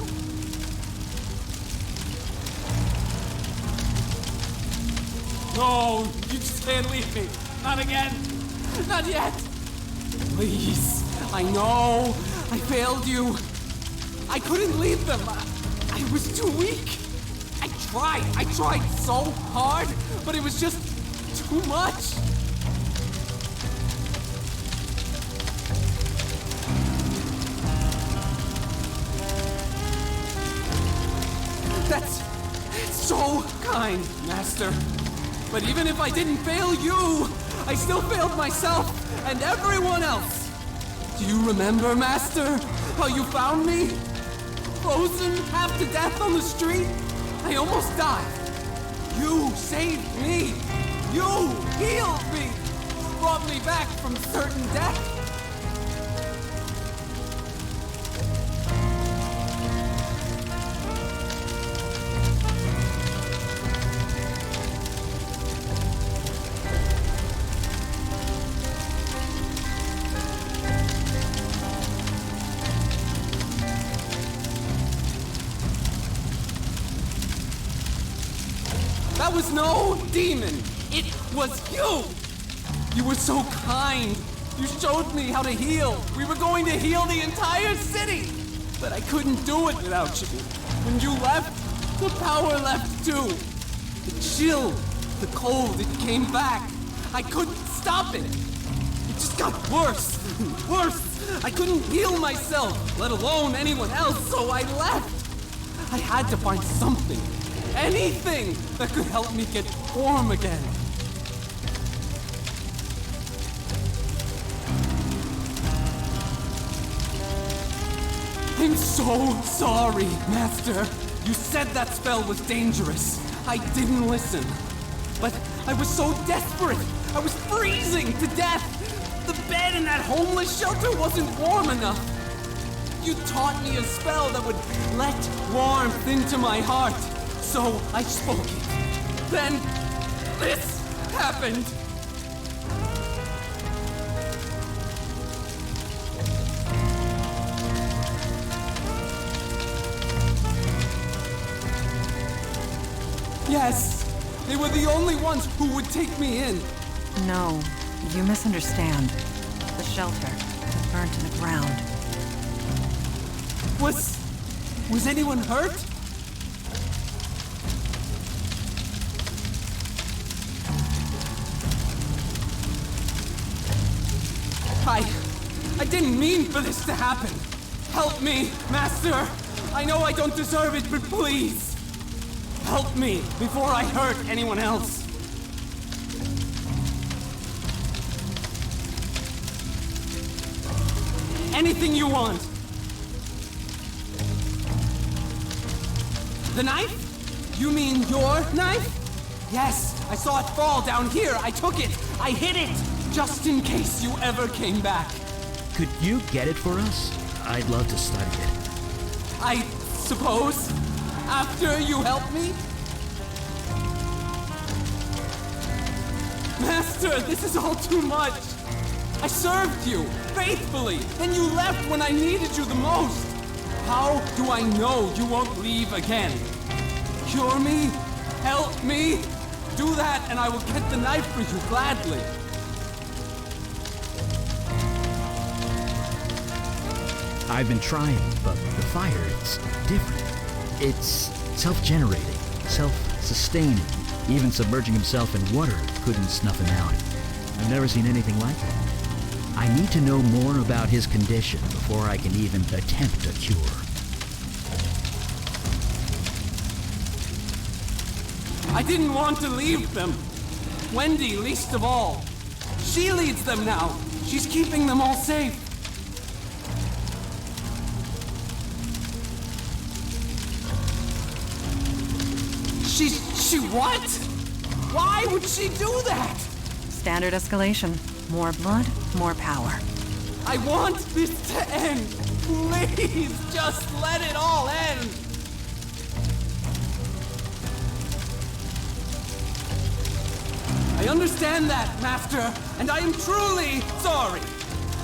No, you just can't leave me. Not again. Not yet. Please. I know. I failed you. I couldn't leave them. I was too weak. I tried so hard, but it was just too much. That's so kind, Master. But even if I didn't fail you, I still failed myself and everyone else. Do you remember, Master, how you found me? Frozen half to death on the street? I almost died. You saved me. You healed me. Brought me back from certain death. That was no demon. It was you. You were so kind. You showed me how to heal. We were going to heal the entire city. But I couldn't do it without you. When you left, the power left too. The chill, the cold, it came back. I couldn't stop it. It just got worse and worse. I couldn't heal myself, let alone anyone else, so I left. I had to find something. Anything that could help me get warm again. I'm so sorry, Master. You said that spell was dangerous. I didn't listen. But I was so desperate. I was freezing to death. The bed in that homeless shelter wasn't warm enough. You taught me a spell that would let warmth into my heart. So I spoke it. Then this happened. Yes, they were the only ones who would take me in. No, you misunderstand. The shelter was burnt to the ground. Was anyone hurt? I didn't mean for this to happen. Help me, Master. I know I don't deserve it, but please. Help me before I hurt anyone else. Anything you want. The knife? You mean your knife? Yes, I saw it fall down here. I took it. I hid it. Just in case you ever came back. Could you get it for us? I'd love to study it. I suppose? After you help me? Master, this is all too much. I served you, faithfully, and you left when I needed you the most. How do I know you won't leave again? Cure me? Help me? Do that and I will get the knife for you gladly. I've been trying, but the fire is different. It's self-generating, self-sustaining. Even submerging himself in water couldn't snuff him out. I've never seen anything like it. I need to know more about his condition before I can even attempt a cure. I didn't want to leave them. Wendy, least of all. She leads them now. She's keeping them all safe. She what? Why would she do that? Standard escalation. More blood, more power. I want this to end. Please, just let it all end. I understand that, Master, and I am truly sorry.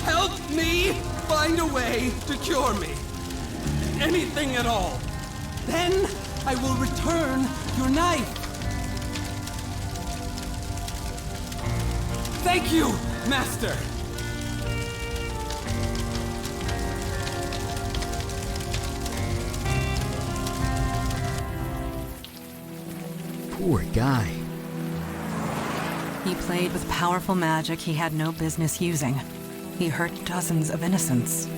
Help me find a way to cure me. Anything at all. Then I will return your knife. Thank you, Master. Poor guy. He played with powerful magic he had no business using. He hurt dozens of innocents.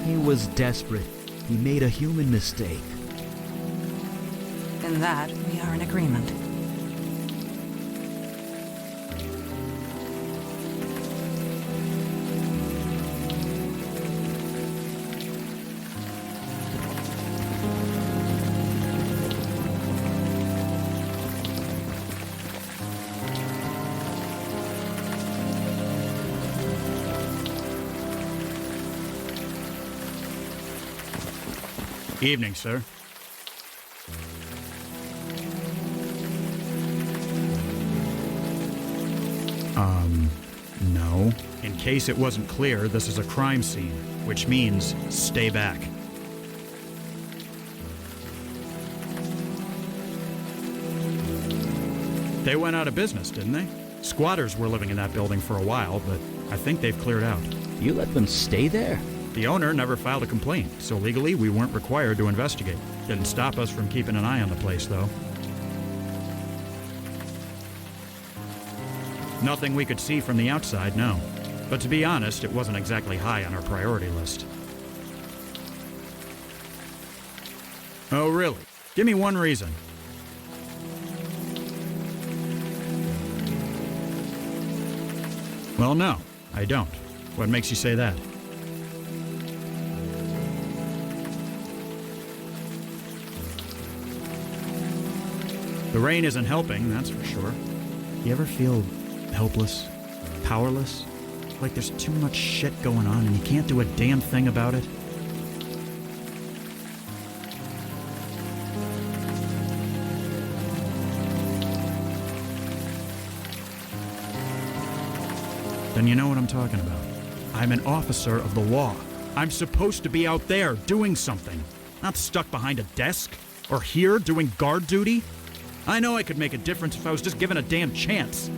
He was desperate. He made a human mistake. In that, we are in agreement. Evening, sir. No. In case it wasn't clear, this is a crime scene, which means stay back. They went out of business, didn't they? Squatters were living in that building for a while, but I think they've cleared out. You let them stay there? The owner never filed a complaint, so legally we weren't required to investigate. Didn't stop us from keeping an eye on the place, though. Nothing we could see from the outside, no. But to be honest, it wasn't exactly high on our priority list. Oh, really? Give me one reason. Well, no, I don't. What makes you say that? The rain isn't helping, that's for sure. You ever feel helpless? Powerless? Like there's too much shit going on and you can't do a damn thing about it? Then you know what I'm talking about. I'm an officer of the law. I'm supposed to be out there doing something, not stuck behind a desk or here doing guard duty. I know I could make a difference if I was just given a damn chance.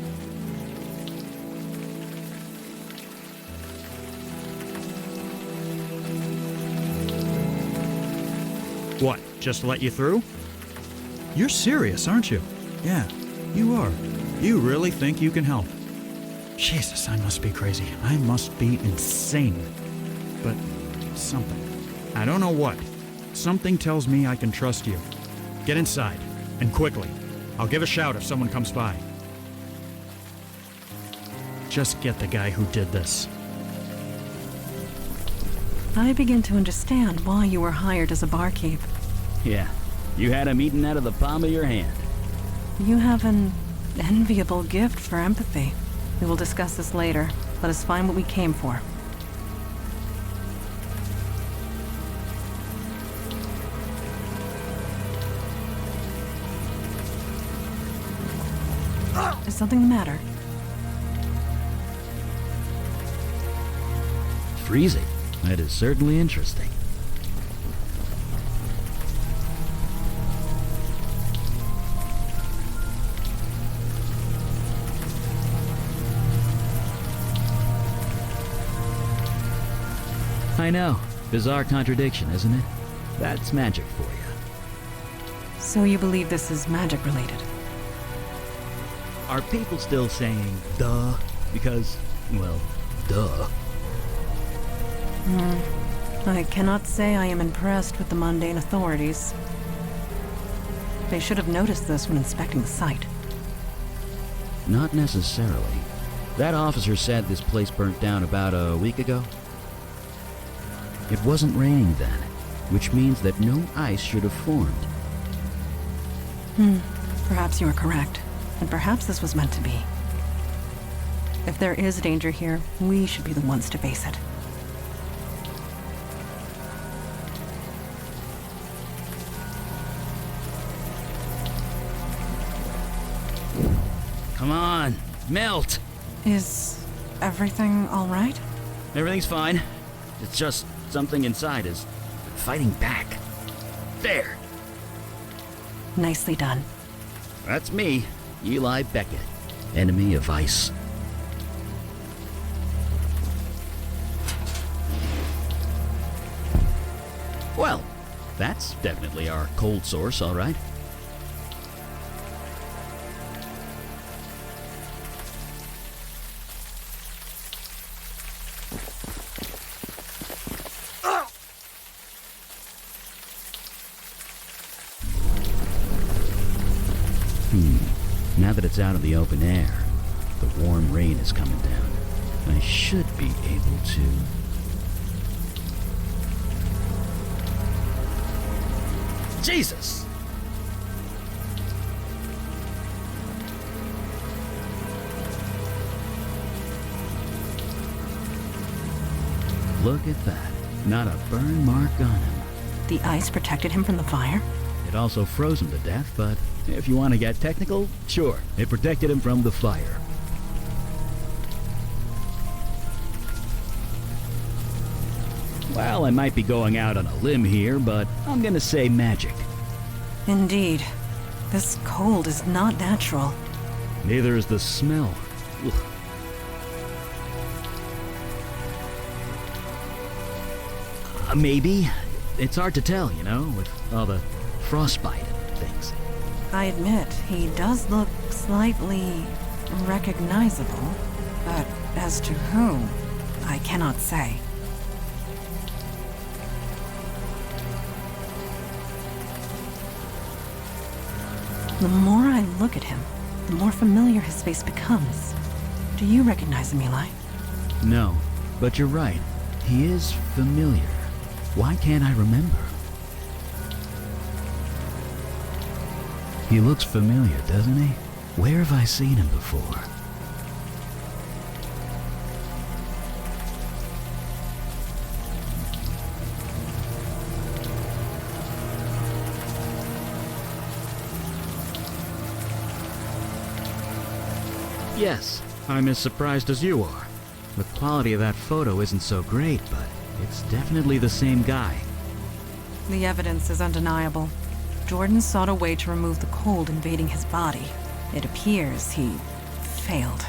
What, just let you through? You're serious, aren't you? Yeah, you are. You really think you can help? Jesus, I must be crazy. I must be insane. But something. I don't know what. Something tells me I can trust you. Get inside, and quickly. I'll give a shout if someone comes by. Just get the guy who did this. I begin to understand why you were hired as a barkeep. Yeah, you had him eating out of the palm of your hand. You have an enviable gift for empathy. We will discuss this later. Let us find what we came for. Is something the matter? Freezing. That is certainly interesting. I know. Bizarre contradiction, isn't it? That's magic for you. So you believe this is magic related? Are people still saying, duh? Because, well, duh. I cannot say I am impressed with the mundane authorities. They should have noticed this when inspecting the site. Not necessarily. That officer said this place burnt down about a week ago. It wasn't raining then, which means that no ice should have formed. Perhaps you are correct, and perhaps this was meant to be. If there is danger here, we should be the ones to face it. Come on, melt! Is everything all right? Everything's fine. It's just something inside is fighting back. There! Nicely done. That's me, Eli Beckett, enemy of ice. Well, that's definitely our cold source, all right. Now that it's out of the open air, the warm rain is coming down. I should be able to... Jesus! Look at that. Not a burn mark on him. The ice protected him from the fire? It also froze him to death, but if you want to get technical, sure, it protected him from the fire. Well, I might be going out on a limb here, but I'm gonna say magic. Indeed. This cold is not natural. Neither is the smell. Ugh. Maybe. It's hard to tell, you know, with all the frostbite and things. I admit, he does look slightly recognizable, but as to whom, I cannot say. The more I look at him, the more familiar his face becomes. Do you recognize him, Eli? No, but you're right. He is familiar. Why can't I remember? He looks familiar, doesn't he? Where have I seen him before? Yes, I'm as surprised as you are. The quality of that photo isn't so great, but it's definitely the same guy. The evidence is undeniable. Jordan sought a way to remove the cold invading his body. It appears he failed.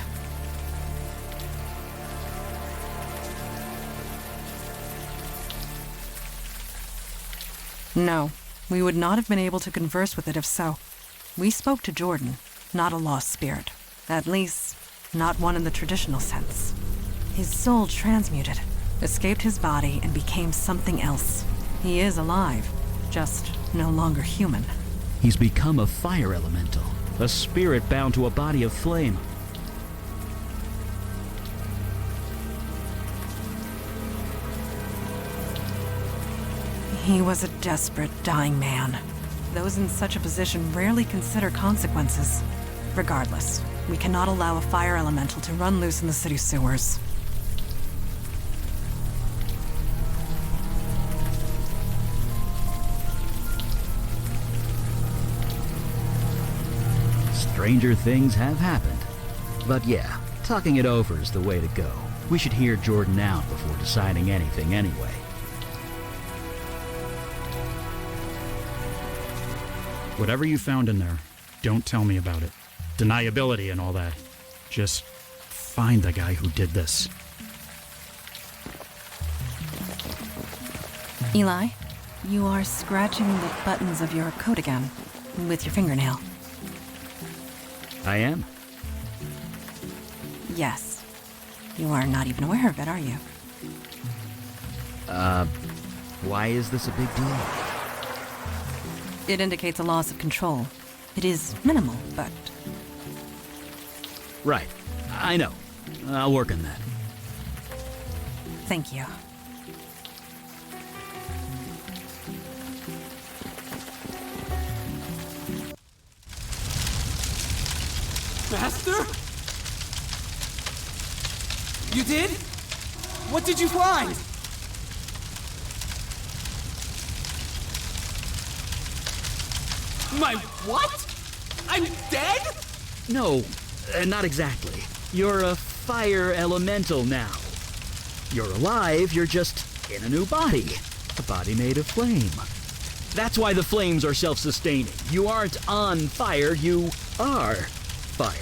No, we would not have been able to converse with it if so. We spoke to Jordan, not a lost spirit. At least, not one in the traditional sense. His soul transmuted, escaped his body, and became something else. He is alive, just no longer human. He's become a fire elemental, a spirit bound to a body of flame. He was a desperate, dying man. Those in such a position rarely consider consequences. Regardless, we cannot allow a fire elemental to run loose in the city sewers. Stranger things have happened. But yeah, talking it over is the way to go. We should hear Jordan out before deciding anything anyway. Whatever you found in there, don't tell me about it. Deniability and all that. Just find the guy who did this. Eli, you are scratching the buttons of your coat again, with your fingernail. I am. Yes. You are not even aware of it, are you? Why is this a big deal? It indicates a loss of control. It is minimal, but... Right. I know. I'll work on that. Thank you. Master? You did? What did you find? My what? I'm dead? No, not exactly. You're a fire elemental now. You're alive, you're just in a new body. A body made of flame. That's why the flames are self-sustaining. You aren't on fire, you are fire.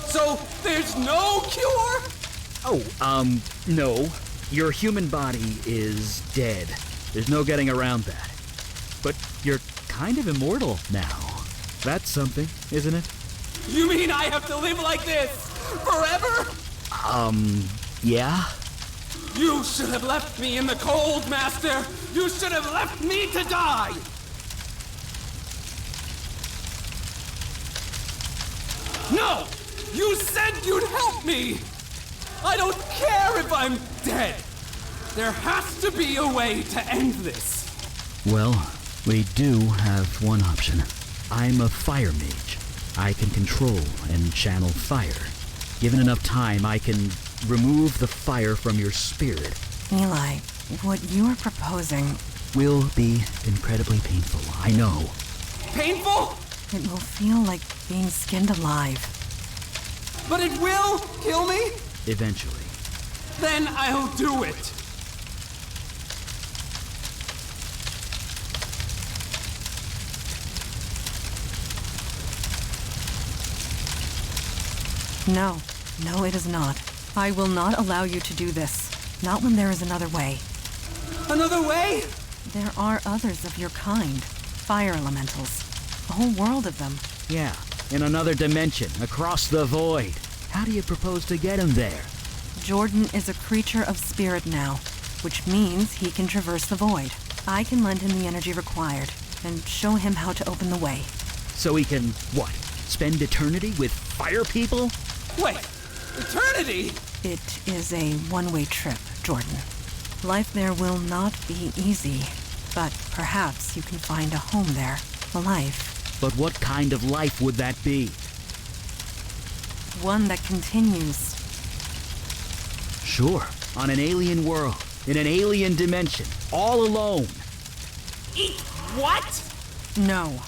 So there's no cure? Oh, no. Your human body is dead. There's no getting around that. But you're kind of immortal now. That's something, isn't it? You mean I have to live like this forever? Yeah? You should have left me in the cold, Master! You should have left me to die! No! You said you'd help me! I don't care if I'm dead! There has to be a way to end this! Well, we do have one option. I'm a fire mage. I can control and channel fire. Given enough time, I can remove the fire from your spirit. Eli, what you are proposing... Will be incredibly painful, I know. Painful? It will feel like being skinned alive. But it will kill me? Eventually. Then I'll do it. No, no, it is not. I will not allow you to do this. Not when there is another way. Another way? There are others of your kind. Fire elementals. A whole world of them. Yeah, in another dimension, across the void. How do you propose to get him there? Jordan is a creature of spirit now, which means he can traverse the void. I can lend him the energy required, and show him how to open the way. So he can, what, spend eternity with fire people? Wait, eternity? It is a one-way trip, Jordan. Life there will not be easy, but perhaps you can find a home there, a life. But what kind of life would that be? One that continues. Sure, on an alien world, in an alien dimension, all alone. Eat what? No.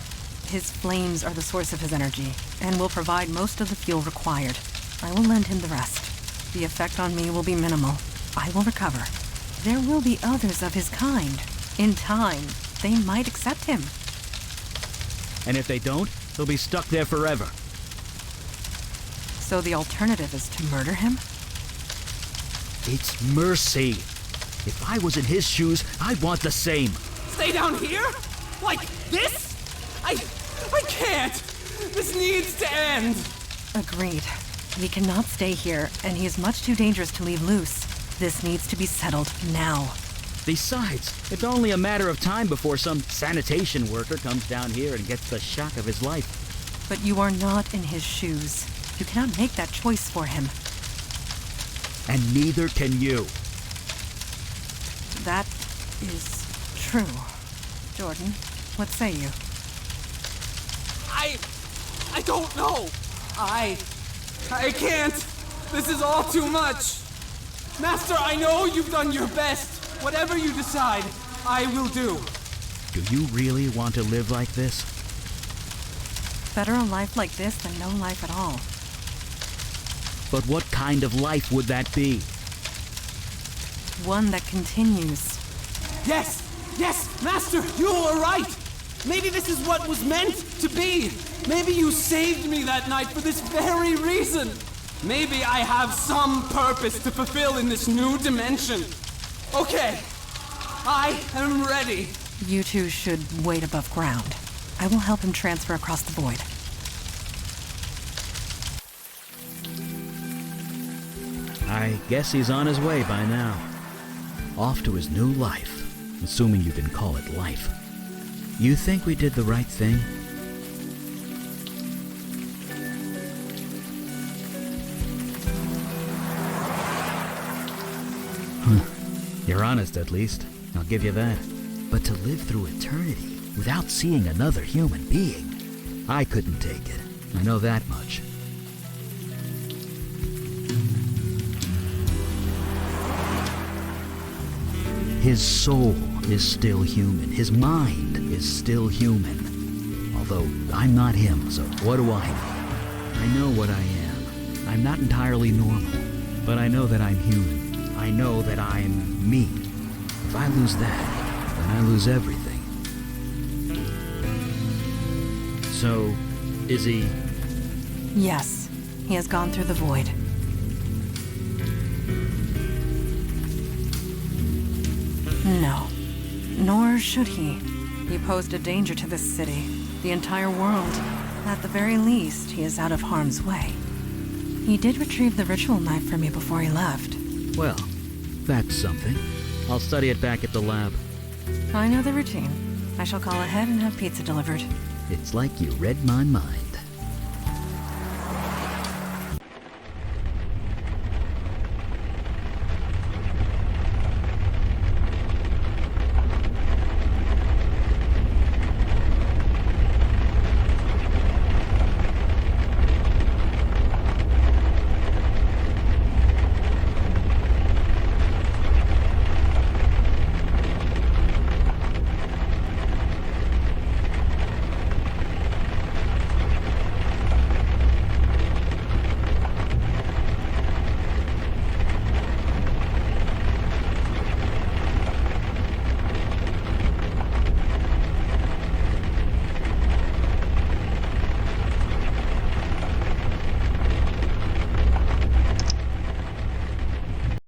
His flames are the source of his energy, and will provide most of the fuel required. I will lend him the rest. The effect on me will be minimal. I will recover. There will be others of his kind. In time, they might accept him. And if they don't, they'll be stuck there forever. So the alternative is to murder him? It's mercy. If I was in his shoes, I'd want the same. Stay down here? Like this? I can't! This needs to end! Agreed. We cannot stay here, and he is much too dangerous to leave loose. This needs to be settled now. Besides, it's only a matter of time before some sanitation worker comes down here and gets the shock of his life. But you are not in his shoes. You cannot make that choice for him. And neither can you. That is true. Jordan, what say you? I don't know. I can't. This is all too much. Master, I know you've done your best. Whatever you decide, I will do. Do you really want to live like this? Better a life like this than no life at all. But what kind of life would that be? One that continues. Yes, Master, you were right. Maybe this is what was meant to be. Maybe you saved me that night for this very reason. Maybe I have some purpose to fulfill in this new dimension. Okay, I am ready. You two should wait above ground. I will help him transfer across the void. I guess he's on his way by now. Off to his new life, assuming you can call it life. You think we did the right thing? You're honest, at least. I'll give you that. But to live through eternity without seeing another human being, I couldn't take it. I know that much. His soul is still human. His mind is still human. Although I'm not him, so what do I know? I know what I am. I'm not entirely normal, but I know that I'm human. I know that I'm me. If I lose that, then I lose everything. So, is he... Yes, he has gone through the void. No, nor should he. He posed a danger to this city, the entire world. At the very least, he is out of harm's way. He did retrieve the ritual knife for me before he left. Well, that's something. I'll study it back at the lab. I know the routine. I shall call ahead and have pizza delivered. It's like you read my mind.